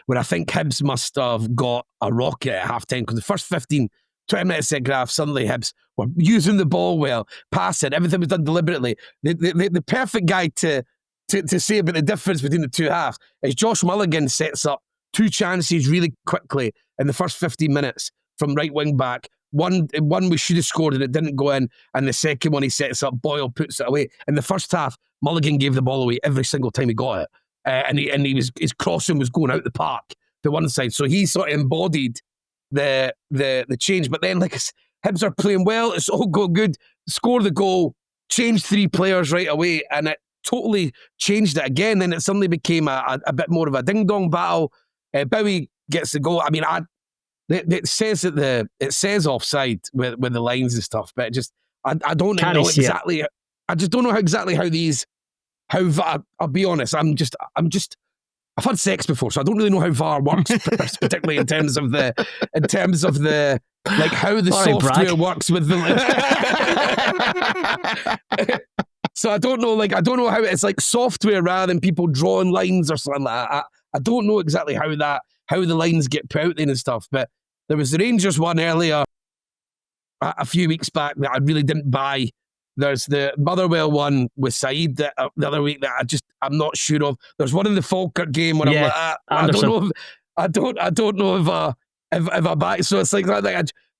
B: when I think Hibs must have got a rocket at half-time, because the first 15, 20 minutes of graph, suddenly Hibs were using the ball well, passing, everything was done deliberately. The perfect guy to say about the difference between the two halves is Josh Mulligan sets up two chances really quickly in the first 15 minutes from right wing back. One we should have scored and it didn't go in, and the second one he sets up, Boyle puts it away. In the first half, Mulligan gave the ball away every single time he got it, and his crossing was going out the park to one side. So he sort of embodied the change. But then, Hibs are playing well, it's all good, score the goal, change three players right away, and it totally changed it again. Then it suddenly became a bit more of a ding-dong battle. Bowie gets the goal. I mean, it says offside with the lines and stuff, but I don't know exactly. I just don't know exactly how VAR. I'll be honest. I've had sex before, so I don't really know how VAR works, particularly in terms of the how the software works with the. So I don't know how it's like software rather than people drawing lines or something like that. I don't know exactly how the lines get put out there and stuff. But there was the Rangers one earlier a few weeks back that I really didn't buy. There's the Motherwell one with Saeed the other week that I'm not sure of. There's one in the Falkirk game where I'm like, I don't know if I buy. So it's like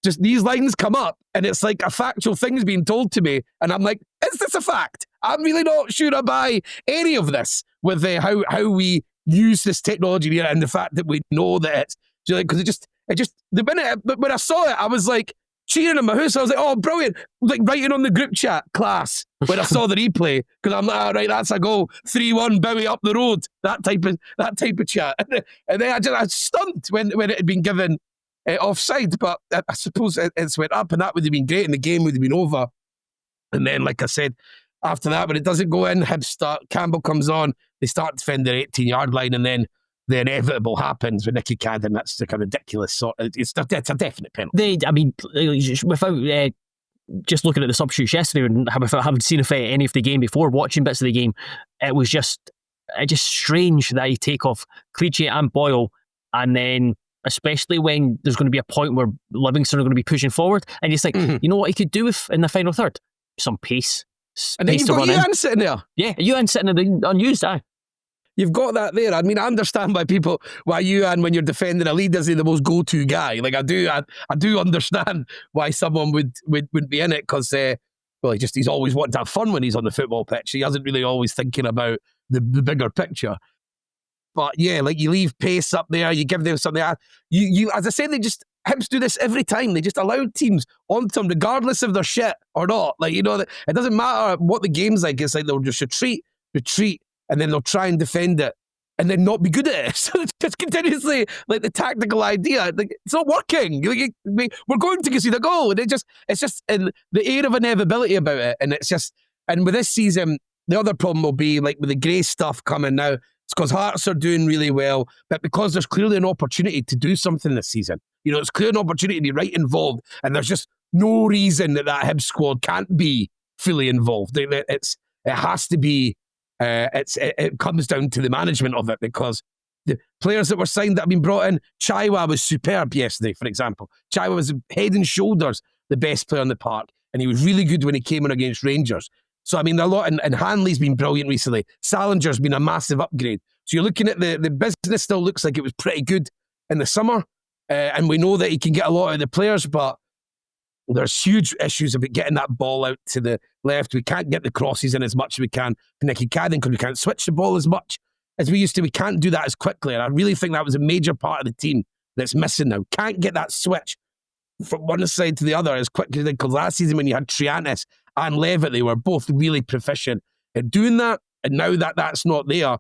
B: just these lines come up and it's like a factual thing's being told to me, and I'm like, is this a fact? I'm really not sure I buy any of this with how we use this technology here and the fact that we know that it's because it just the minute when I saw it, I was like cheering in my house. I was like, oh, brilliant, like writing on the group chat class when I saw the replay, because I'm like, right, that's a goal, 3-1 Bowie up the road, that type of chat. And then I was stunned when it had been given offside, but I suppose it's went up, and that would have been great and the game would have been over. And then, like I said, after that, when it doesn't go in, Campbell comes on, they start defending their 18-yard line, and then the inevitable happens with Nicky Cadden. That's like a ridiculous sort. It's a definite penalty.
C: Without just looking at the substitutes yesterday, and without having seen any of the game before, watching bits of the game, it was just strange that you take off Cleachy and Boyle, and then especially when there's going to be a point where Livingston are going to be pushing forward, and it's like, you know what he could do in the final third? Some pace.
B: And then you've got Ewan sitting there.
C: Yeah, Ewan sitting there unused,
B: You've got that there. I mean, I understand why Ewan, when you're defending a lead, isn't the most go-to guy. Like I do understand why someone would be in it, because he's always wanting to have fun when he's on the football pitch. He isn't really always thinking about the bigger picture. But yeah, like you leave pace up there, you give them something. You as I said, Hibs do this every time. They just allow teams onto them, regardless if they're shit or not. Like, you know, it doesn't matter what the game's like. It's like they'll just retreat, and then they'll try and defend it, and then not be good at it. So it's just continuously, like, the tactical idea, like, it's not working. We're going to concede a goal, and it's just in the air of inevitability about it. And it's just, and with this season, the other problem will be, like, with the grey stuff coming now, it's because Hearts are doing really well, but because there's clearly an opportunity to do something this season. You know, it's clearly an opportunity to be right involved, and there's just no reason that Hibs squad can't be fully involved. It has to be. It comes down to the management of it, because the players that were signed that have been brought in, Chaiwa was superb yesterday, for example. Chaiwa was head and shoulders the best player in the park, and he was really good when he came in against Rangers. So, I mean, a lot, and Hanley's been brilliant recently. Salinger's been a massive upgrade. So you're looking at the business still looks like it was pretty good in the summer, and we know that he can get a lot out of the players, but there's huge issues about getting that ball out to the left. We can't get the crosses in as much as we can for Nicky Cadden, because we can't switch the ball as much as we used to. We can't do that as quickly, and I really think that was a major part of the team that's missing now. Can't get that switch from one side to the other as quickly, because last season when you had Triantis and Levitt, they were both really proficient at doing that, and now that's not there.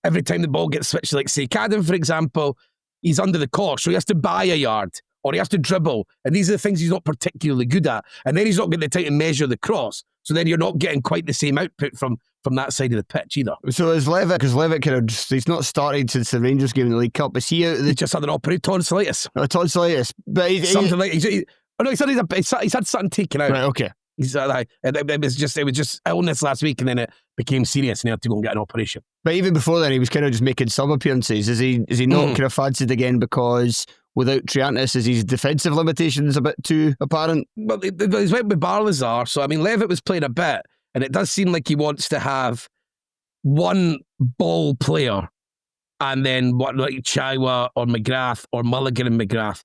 B: Every time the ball gets switched, like, say, Cadden, for example, he's under the cosh, so he has to buy a yard, or he has to dribble, and these are the things he's not particularly good at, and then he's not getting the time to measure the cross, so then you're not getting quite the same output from that side of the pitch either.
A: So is Levitt, because Levitt kind of just, he's not started since the Rangers game in the League Cup, is he out?
B: He just had an operation, tonsillitis.
A: Tonsillitis, but he's had something taken out. Right, okay.
B: It was just illness last week, and then it became serious, and he had to go and get an operation.
A: But even before then, he was kind of just making sub appearances. Is he not kind of fancied again because without Triantis, is his defensive limitations a bit too apparent?
B: Well, he's went with Barlazar, so I mean, Levitt was playing a bit, and it does seem like he wants to have one ball player, and then what, like Chaiwa or McGrath or Mulligan and McGrath.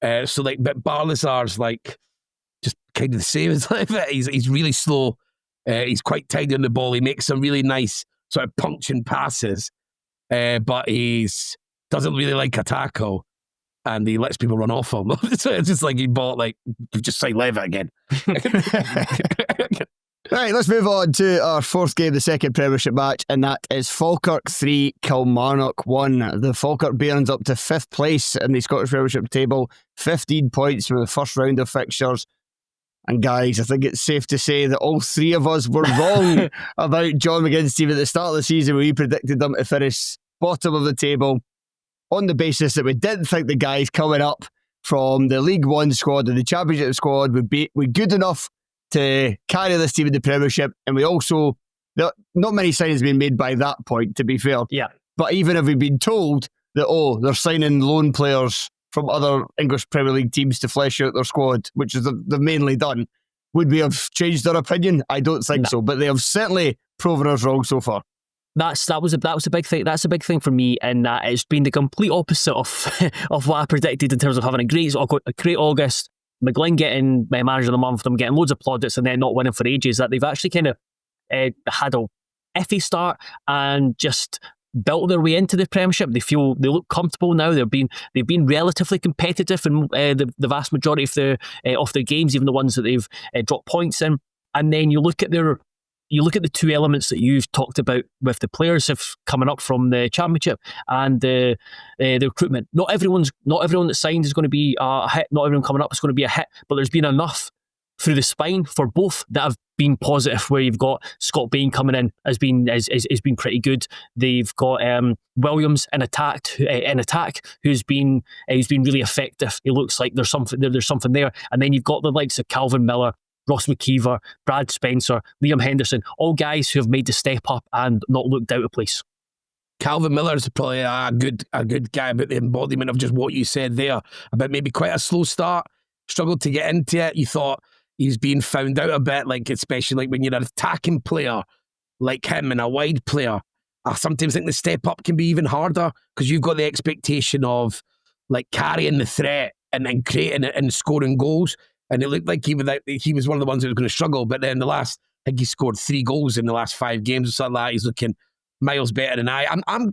B: But Barlazar's like just kind of the same as Levitt. He's really slow. He's quite tidy on the ball. He makes some really nice sort of punching passes, but he's doesn't really like a tackle, and he lets people run off him. So it's just like he bought, like, just say Levitt again.
A: Right, let's move on to our fourth game, the second Premiership match, and that is Falkirk 3, Kilmarnock 1. The Falkirk Barons up to 5th place in the Scottish Premiership table, 15 points from the first round of fixtures. And guys, I think it's safe to say that all three of us were wrong about John McGinn's team at the start of the season. We predicted them to finish bottom of the table on the basis that we didn't think the guys coming up from the League One squad and the Championship squad would be good enough to carry this team in the Premiership. And we also, not many signings have been made by that point, to be fair.
C: Yeah.
A: But even if we've been told that, they're signing loan players from other English Premier League teams to flesh out their squad, which is they've mainly done, would we have changed our opinion? I don't think so, but they have certainly proven us wrong so far.
C: That was a big thing. That's a big thing for me, and it's been the complete opposite of what I predicted in terms of having a great August. McGlynn getting manager of the month, them getting loads of plaudits, and then not winning for ages. That they've actually kind of had a iffy start and just built their way into the Premiership. They look comfortable now. They've been relatively competitive in the vast majority of their games, even the ones that they've dropped points in. And then you look at the two elements that you've talked about with the players coming up from the Championship and the recruitment. Not everyone that's signed is going to be a hit. Not everyone coming up is going to be a hit. But there's been enough through the spine for both that have been positive. Where you've got Scott Bain coming in has been pretty good. They've got Williams in attack who's been really effective. It looks like there's something there. And then you've got the likes of Calvin Miller, Ross McKeever, Brad Spencer, Liam Henderson, all guys who have made the step up and not looked out of place.
B: Calvin Miller is probably a good guy, about the embodiment of just what you said there, about maybe quite a slow start, struggled to get into it. You thought he's being found out a bit, like especially like when you're an attacking player like him and a wide player. I sometimes think the step up can be even harder because you've got the expectation of like carrying the threat and then creating it and scoring goals. And it looked like he was one of the ones that was going to struggle. But then I think he scored 3 goals in the last 5 games or something like that. He's looking miles better than I. I'm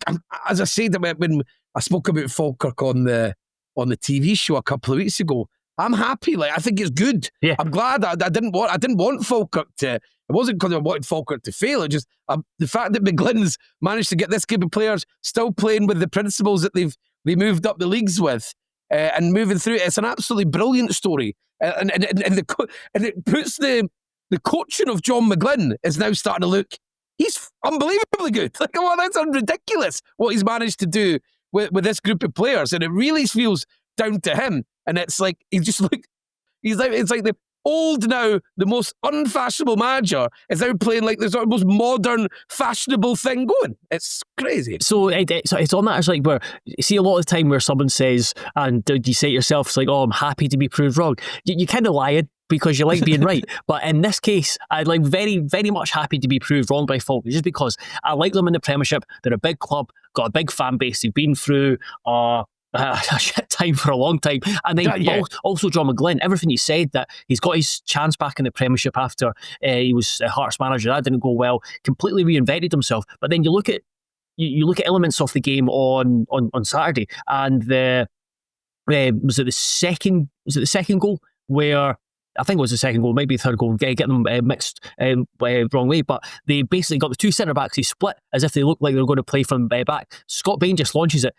B: as I said when I spoke about Falkirk on the on the TV show a couple of weeks ago. I'm happy. Like, I think it's good.
C: Yeah.
B: I'm glad. I didn't want Falkirk to. It wasn't because I wanted Falkirk to fail. It just the fact that McGlynn's managed to get this group of players still playing with the principles that they moved up the leagues with and moving through it. It's an absolutely brilliant story, and it puts the coaching of John McGlynn is now starting to look. He's unbelievably good. Like, oh, that's ridiculous what he's managed to do with this group of players, and it really feels down to him. And it's like it's like the old now, the most unfashionable manager is now playing like the most modern, fashionable thing going. It's crazy.
C: So it's on that. It's like where you see a lot of the time where someone says, and you say to yourself, it's like, oh, I'm happy to be proved wrong. You kind of lying because you like being right. But in this case, I'm like very, very much happy to be proved wrong by Falkirk, just because I like them in the Premiership. They're a big club, got a big fan base. They've been through a shit time for a long time. And then also John McGlynn, everything you said, that he's got his chance back in the Premiership after he was Hearts manager. That didn't go well. Completely reinvented himself. But then you look at elements of the game on Saturday, and was it the second goal where I think it was the second goal, maybe the third goal, getting them mixed wrong way, but they basically got the two centre backs, they split as if they looked like they were going to play from back. Scott Bain just launches it.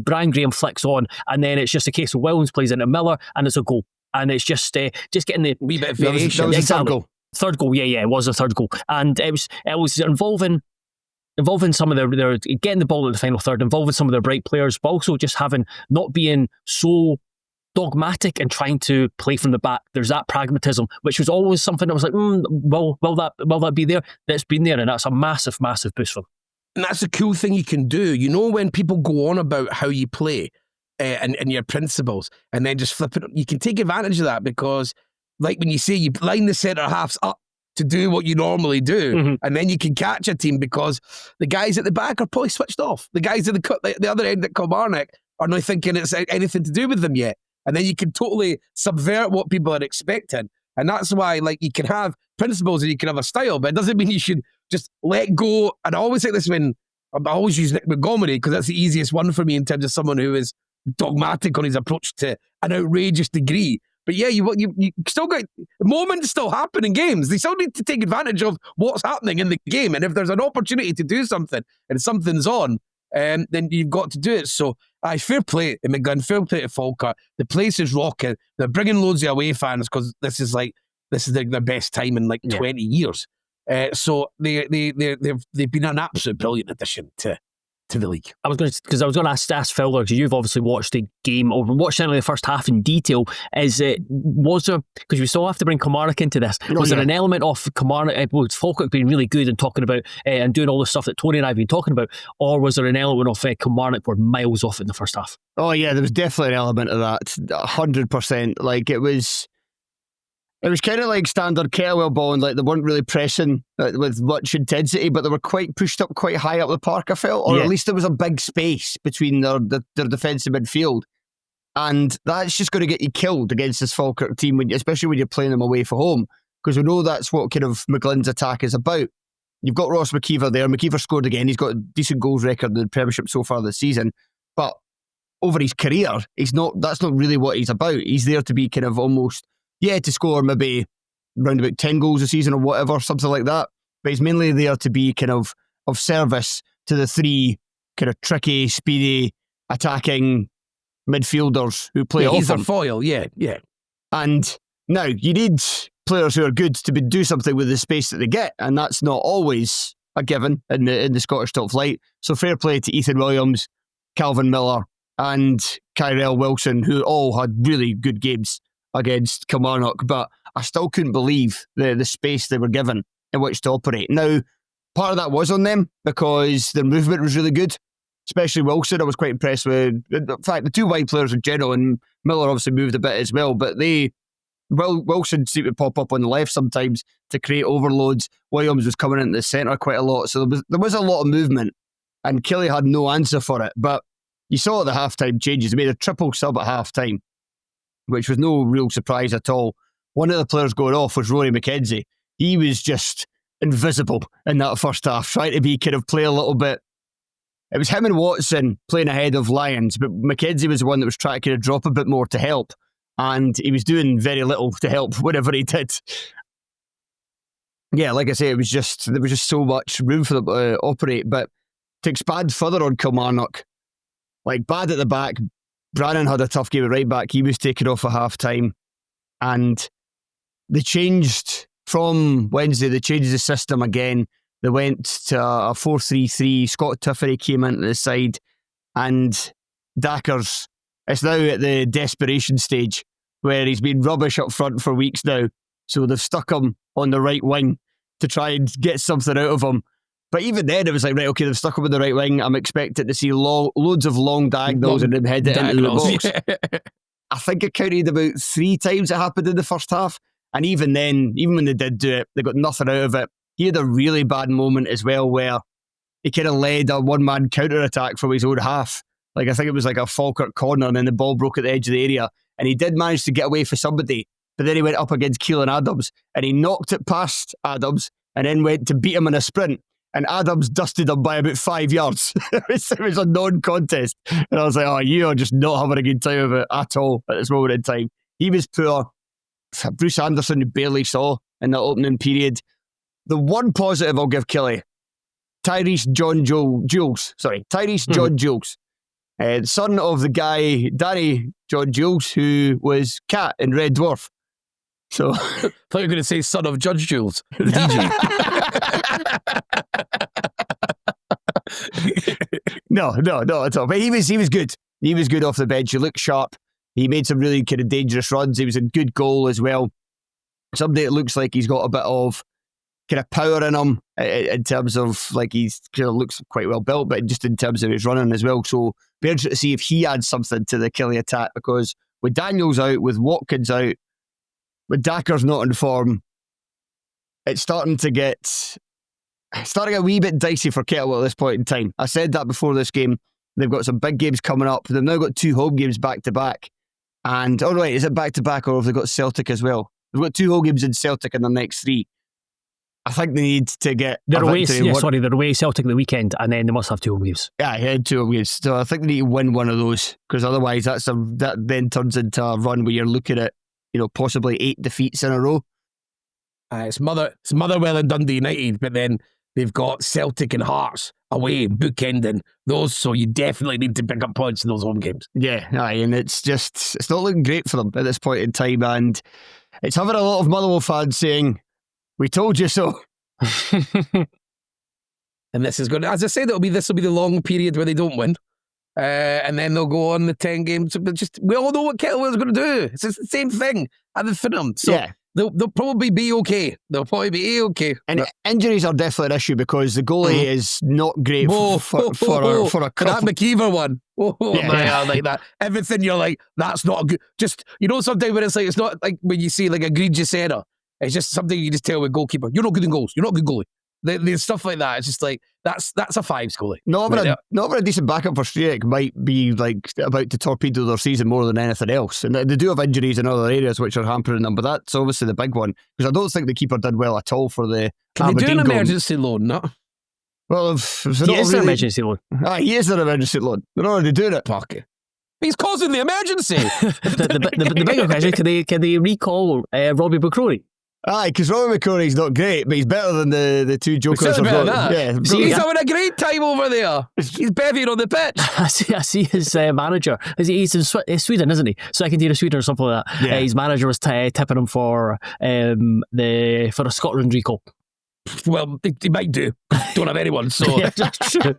C: Brian Graham flicks on, and then it's just a case of Williams plays into Miller, and it's a goal. And it's just getting the
B: wee bit of variation.
A: That was the third goal.
C: Third goal, it was a third goal, and it was involving some of their getting the ball in the final third, involving some of their bright players, but also just not being so dogmatic and trying to play from the back. There's that pragmatism, which was always something I was like, will that be there? That's been there, and that's a massive boost for them.
B: And that's a cool thing you can do. You know, when people go on about how you play and your principles, and then just flip it, you can take advantage of that, because, like when you say you line the centre halves up to do what you normally do, and then you can catch a team because the guys at the back are probably switched off. The guys at the other end at Kilmarnock are not thinking it's anything to do with them yet. And then you can totally subvert what people are expecting. And that's why, like, you can have principles and you can have a style, but it doesn't mean you should just let go. And I always say this when I always use Nick Montgomery, because that's the easiest one for me in terms of someone who is dogmatic on his approach to an outrageous degree. But yeah, you still got moments still happen in games. They still need to take advantage of what's happening in the game. And if there's an opportunity to do something and something's on, then you've got to do it. So, fair play to McGlynn, fair play to Falkirk. The place is rocking. They're bringing loads of away fans because this is their best time in 20 years. So they've been an absolute brilliant addition to the league. I was going to ask Fowler, because you've obviously watched the game, or watched certainly the first half in detail. Was there, because we still have to bring Kilmarnock into this, was there an element of Kilmarnock, Falkirk being really good and talking about and doing all the stuff that Tony and I have been talking about, or was there an element of Kilmarnock were miles off in the first half?
A: Oh yeah, there was definitely an element of that, 100%. Like, it was kind of like standard Kettlewell ball, and like they weren't really pressing with much intensity, but they were quite pushed up quite high up the park, I felt, or at least there was a big space between their defensive midfield, and that's just going to get you killed against this Falkirk team, especially when you're playing them away from home, because we know that's what kind of McGlynn's attack is about. You've got Ross McKeever there. McKeever scored again. He's got a decent goals record in the Premiership so far this season, but over his career, that's not really what he's about. He's there to be kind of almost, to score maybe around about 10 goals a season or whatever, something like that. But he's mainly there to be kind of service to the three kind of tricky, speedy, attacking midfielders who play off him.
B: He's a foil, yeah.
A: And now you need players who are good to do something with the space that they get, and that's not always a given in the Scottish top flight. So fair play to Ethan Williams, Calvin Miller, and Kyrell Wilson, who all had really good games against Kilmarnock, but I still couldn't believe the space they were given in which to operate. Now, part of that was on them because their movement was really good, especially Wilson. I was quite impressed with, in fact, the two wide players in general, and Miller obviously moved a bit as well, but Wilson seemed to pop up on the left sometimes to create overloads. Williams was coming into the centre quite a lot, so there was a lot of movement, and Kelly had no answer for it. But you saw the half-time changes. They made a triple sub at half-time, which was no real surprise at all. One of the players going off was Rory McKenzie. He was just invisible in that first half, trying to play a little bit it was him and Watson playing ahead of Lyons, but McKenzie was the one that was trying to kind of drop a bit more to help, and he was doing very little to help whatever he did. Yeah, like I say, there was just so much room for them to operate. But to expand further on Kilmarnock, like bad at the back, Brannan had a tough game at right back. He was taken off at half time, and they changed from Wednesday. They changed the system again. They went to a 4-3-3. Scott Tiffery came into the side, and Dackers, it's now at the desperation stage where he's been rubbish up front for weeks now. So they've stuck him on the right wing to try and get something out of him. But even then, it was like, right, okay, they've stuck him on the right wing. I'm expected to see loads of long diagonals and him head it into the box. I think it counted about 3 times it happened in the first half. And even then, even when they did do it, they got nothing out of it. He had a really bad moment as well where he kind of led a one-man counter-attack from his own half. Like, I think it was like a Falkirk corner, and then the ball broke at the edge of the area, and he did manage to get away for somebody, but then he went up against Keelan Adams, and he knocked it past Adams, and then went to beat him in a sprint, and Adams dusted him by about 5 yards. It was a non-contest, and I was like, oh, you are just not having a good time of it at all at this moment in time. He was poor. Bruce Anderson, you barely saw in that opening period. The one positive I'll give Killie, Tyrese John Jules, son of the guy, Danny John Jules, who was Cat in Red Dwarf. So,
B: I thought you were going to say son of Judge Jules, the DJ.
A: No, not at all. But he was good. He was good off the bench. He looked sharp. He made some really kind of dangerous runs. He was a good goal as well. Somebody that looks like he's got a bit of kind of power in him in terms of, like, he's kind of looks quite well built, but just in terms of his running as well. So be interested to see if he adds something to the Killie attack, because with Daniels out, with Watkins out, with Dackers not in form, it's starting to get a wee bit dicey for Kettlewell at this point in time. I said that before this game. They've got some big games coming up. They've now got 2 home games back to back. And, oh right, is it back to back, or have they got Celtic as well? They've got 2 home games in Celtic in the next 3. I think they need to get
C: they're away Celtic the weekend, and then they must have 2 home games.
A: Yeah, he had 2 home games. So I think they need to win one of those, because otherwise that then turns into a run where you're looking at, possibly 8 defeats in a row.
B: It's Motherwell and Dundee United, but then they've got Celtic and Hearts away, bookending those, so you definitely need to pick up points in those home games.
A: Yeah, and it's not looking great for them at this point in time, and it's having a lot of Motherwell fans saying, "We told you so."
B: And this is going to, as I said, this will be the long period where they don't win. And then they'll go on the 10 games. But we all know what Kettlewell's going to do. It's the same thing at the Finham. So yeah. They'll probably be okay. And
A: injuries are definitely an issue, because the goalie is not great for a couple.
B: That McKeever one. I like that. Everything you're like, that's not a good. Just, sometimes when it's not like when you see like egregious error. It's just something you just tell with goalkeeper. You're not good in goals. You're not a good goalie. There's stuff like that. It's just like, that's a 5s goalie.
A: Not having a decent backup for Striek might be like about to torpedo their season more than anything else. And they do have injuries in other areas which are hampering them, but that's obviously the big one, because I don't think the keeper did well at all for the
B: Can they do an emergency loan, no?
A: Well,
C: he is an emergency loan.
A: He is an emergency loan. They're already doing it.
B: Fuck it. He's causing the emergency.
C: the bigger question, can they recall Robbie McCrory?
A: Aye, because Robbie McCrory's not great, but he's better than the 2 jokers.
B: He's having a great time over there. He's bevying on the pitch.
C: I see his manager. He's in Sweden, isn't he? Second tier of Sweden or something like that.
A: Yeah.
C: His manager was tipping him for a Scotland recall.
B: Well, he might do. Don't have anyone, so
C: yeah, that's true.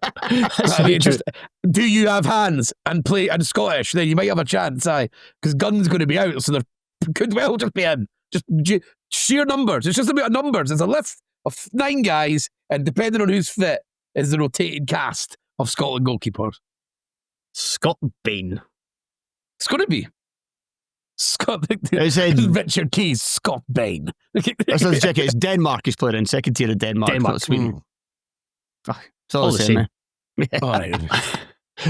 B: Do you have hands and play and Scottish? Then you might have a chance, because Gunn's going to be out, so there could well just be in. Just sheer numbers. It's just about numbers. There's a list of 9 guys, and depending on who's fit, is the rotating cast of Scotland goalkeepers.
C: Scott Bain.
B: It's going to be Scott.
A: Richard
B: Keys, Scott Bain.
A: Let's check it. It's Denmark he's playing in. Second tier of Denmark. Not Sweden. It's all the same.
B: All right.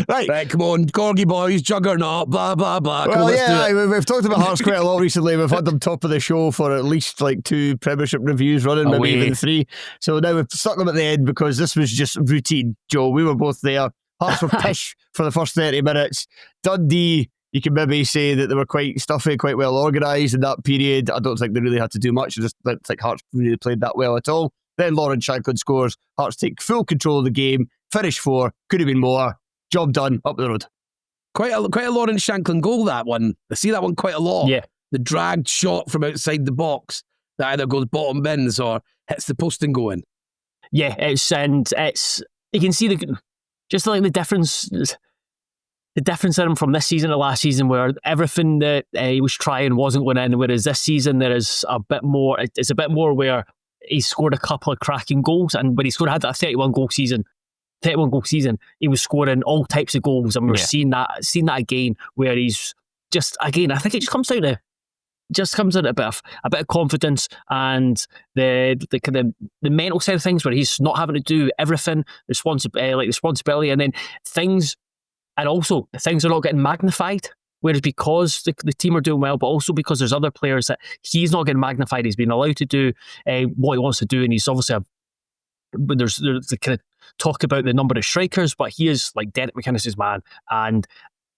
B: Right, come on, Corgi boys, juggernaut, blah, blah, blah.
A: Well, we've talked about Hearts quite a lot recently. We've had them top of the show for at least like 2 Premiership reviews running, maybe even 3. So now we've stuck them at the end because this was just routine, Joe. We were both there. Hearts were pish for the first 30 minutes. Dundee, you can maybe say that they were quite stuffy, quite well organised in that period. I don't think they really had to do much. I just don't think Hearts really played that well at all. Then Lawrence Shankland scores. Hearts take full control of the game. Finish 4. Could have been more. Job done. Up the road.
B: Quite a Lawrence Shankland goal, that one. I see that one quite a lot.
C: Yeah.
B: The dragged shot from outside the box that either goes bottom bins or hits the post and go in.
C: Yeah, it's you can see the difference. The difference in him from this season to last season, where everything that he was trying wasn't going in, whereas this season there is a bit more. It's a bit more where he scored a couple of cracking goals, and when he had that 31 goal season, he was scoring all types of goals, and we're seeing that again, where he's just again. I think it just comes down to a bit of confidence and the kind of the mental side of things, where he's not having to do everything, responsibility, and then things. And also, things are not getting magnified. Whereas because the team are doing well, but also because there's other players that he's not getting magnified. He's been allowed to do what he wants to do. And he's obviously there's the kind of talk about the number of strikers, but he is like Derek McInnes' man. And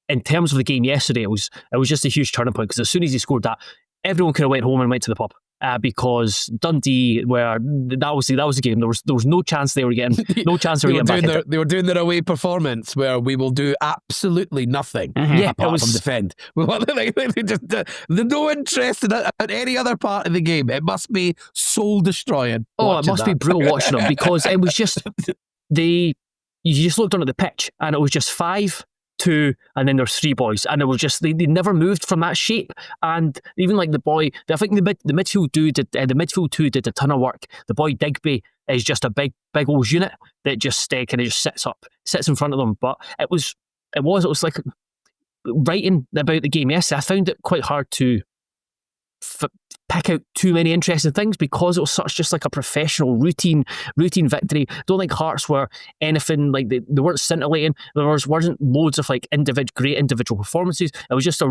C: in terms of the game yesterday, it was just a huge turning point, because as soon as he scored that, everyone could have went home and went to the pub. Because Dundee, where that was the game, there was no chance they were getting back.
B: They were doing their away performance where we will do absolutely nothing apart from defend. They're no interest in any other part of the game. It must be soul destroying.
C: Oh, it must be brutal watching them, because it was just you just looked on at the pitch and it was just 5, 2, and then there's 3 boys, and it was just they never moved from that shape. And even like the boy, I think the midfield dude did the midfield 2 did a ton of work. The boy Digby is just a big old unit that just kind of just sits in front of them. But it was like writing about the game yesterday, I found it quite hard to pick out too many interesting things, because it was such just like a professional routine victory. Don't think Hearts were anything like they weren't scintillating. There wasn't loads of like great individual performances. It was just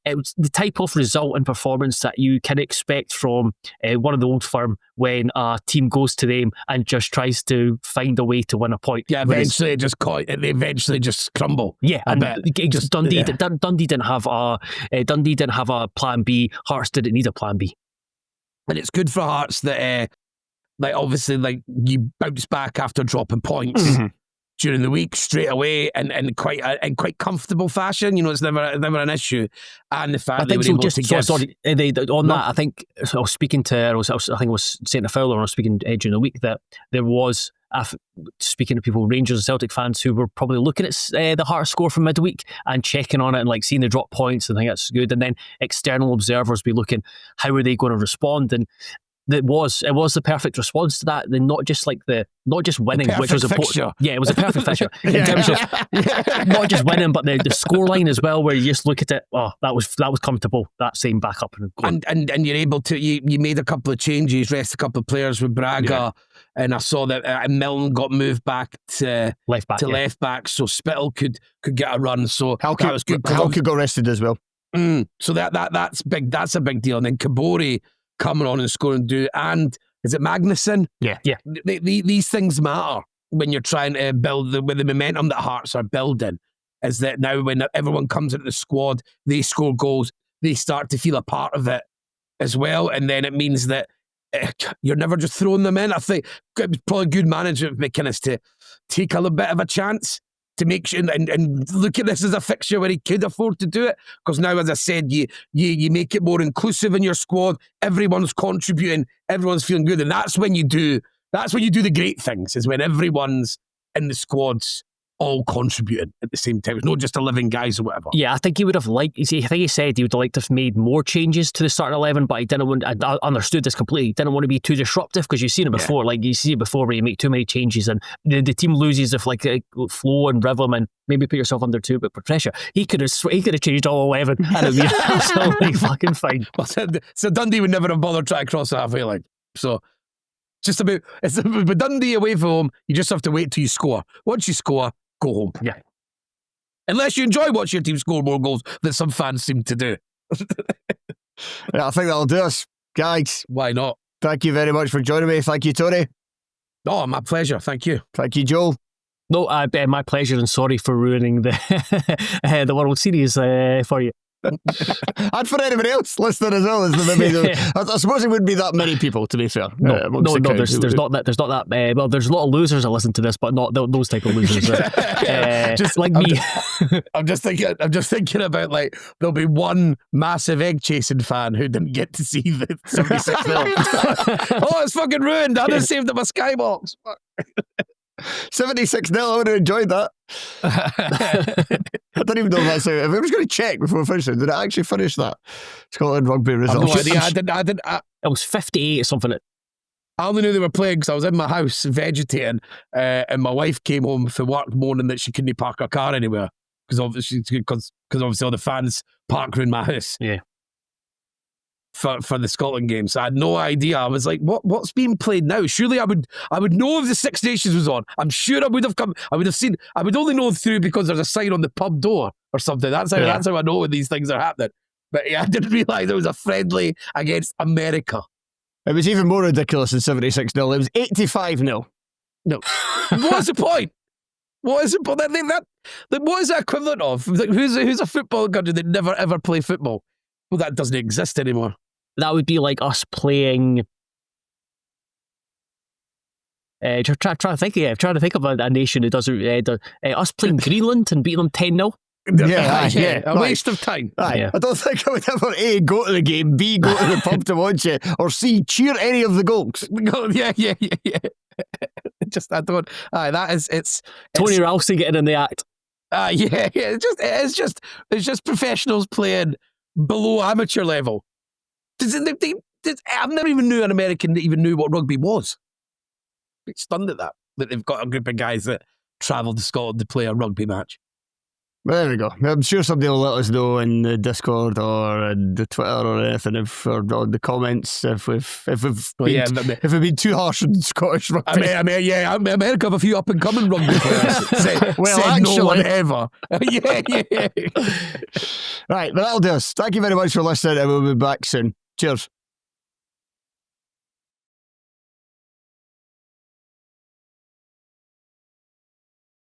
C: it was the type of result and performance that you can expect from one of the old firm when a team goes to them and just tries to find a way to win a point.
B: Yeah, eventually they eventually just crumble.
C: Yeah, and Dundee didn't have a plan B. Hearts didn't need a plan B.
B: And it's good for Hearts that obviously you bounce back after dropping points. During the week, straight away, and in quite comfortable fashion. It's never an issue. And the fact
C: I think
B: they were able to give...
C: that, I think I was speaking to, I think I was saying to Fowler when I was speaking during the week, that there was, speaking to people, Rangers and Celtic fans, who were probably looking at the Hearts score from midweek and checking on it and seeing the drop points and think that's good. And then external observers be looking, how are they going to respond? And it was the perfect response to that. Then not just winning, which was important. Yeah, it was a perfect fixture in terms of not just winning, but the scoreline as well, where you just look at it. Oh, that was comfortable. That same back up
B: and you're able to. You made a couple of changes, rest a couple of players with Braga, and I saw that Milton got moved back to left back, so Spittle could get a run. So that was good.
A: Halkett got rested as well.
B: So that's big. That's a big deal. And then Kabori coming on and scoring and is it Magnuson?
C: Yeah.
B: These things matter when you're trying to build with the momentum that Hearts are building. Is that now when everyone comes into the squad, they score goals, they start to feel a part of it as well, and then it means that you're never just throwing them in. I think it was probably good management of McInnes to take a little bit of a chance to make sure and look at this as a fixture where he could afford to do it, because now, as I said, you make it more inclusive in your squad. Everyone's contributing, everyone's feeling good, and that's when you do the great things. Is when everyone's in the squad's all contributing at the same time. It's not just 11 guys or whatever.
C: Yeah, I think he would have liked. I think he said he would have liked to have made more changes to the starting 11, but he didn't want. I understood this completely. He didn't want to be too disruptive, because you've seen it before. You see it before where you make too many changes and the team loses if flow and rhythm, and maybe put yourself under too bit of pressure. He could have changed all 11 and it'd be absolutely fucking fine.
B: So Dundee would never have bothered trying to cross the halfway line. So it's about Dundee away from home. You just have to wait till you score. Once you score, go home.
C: Yeah.
B: Unless you enjoy watching your team score more goals than some fans seem to do.
A: I think that'll do us, guys.
B: Why not?
A: Thank you very much for joining me. Thank you, Tony.
B: Oh, my pleasure. Thank you.
A: Thank you, Joel.
C: No, my pleasure, and sorry for ruining the the World Series for you.
A: And for anybody else listening as well. I suppose it wouldn't be that many people, to be fair.
C: No, there's not that. Well, there's a lot of losers that listen to this, but not those type of losers.
B: Just
C: like me.
B: I'm just thinking about, like, there'll be one massive egg chasing fan who didn't get to see the 76 0. Oh, it's fucking ruined. I didn't save them a skybox.
A: 76 0. I would have enjoyed that. I don't even know if that's out. If I was going to check before finishing, did I actually finish that Scotland rugby result?
B: No idea. I didn't.
C: It was 58 or something.
B: I only knew they were playing because I was in my house vegetating, and my wife came home from work moaning that she couldn't park her car anywhere because obviously all the fans park around my house.
C: Yeah.
B: For the Scotland game, so I had no idea. I was like, what's being played now? Surely I would know if the Six Nations was on. I'm sure I would have come. I would have seen. I would only know through because there's a sign on the pub door or something. That's how I know when these things are happening. But yeah, I didn't realise it was a friendly against America.
A: It was even more ridiculous than 76 0. It was 85 0.
B: No, what's the point? What is it? What is that equivalent of? Like, who's a football country that never ever play football? Well, that doesn't exist anymore.
C: That would be like us playing. Trying to think of a nation who doesn't. Us playing Greenland and beating them 10-0.
A: Yeah.
B: A waste of time.
A: Yeah. I don't think I would ever A, go to the game, B, go to the pub to watch it, or C, cheer any of the goals.
B: Yeah. Just I don't. It's
C: Tony Ralston getting in the act.
B: It's just professionals playing below amateur level. I've never even knew an American that even knew what rugby was. I'm stunned at that they've got a group of guys that travel to Scotland to play a rugby match.
A: Well, there we go. I'm sure somebody will let us know in the Discord or in the Twitter or anything, or on the comments if we've been too harsh on Scottish rugby.
B: America have a few up and coming rugby players. Said no one ever. Yeah.
A: Right, but that'll do us. Thank you very much for listening, and we'll be back soon. Cheers.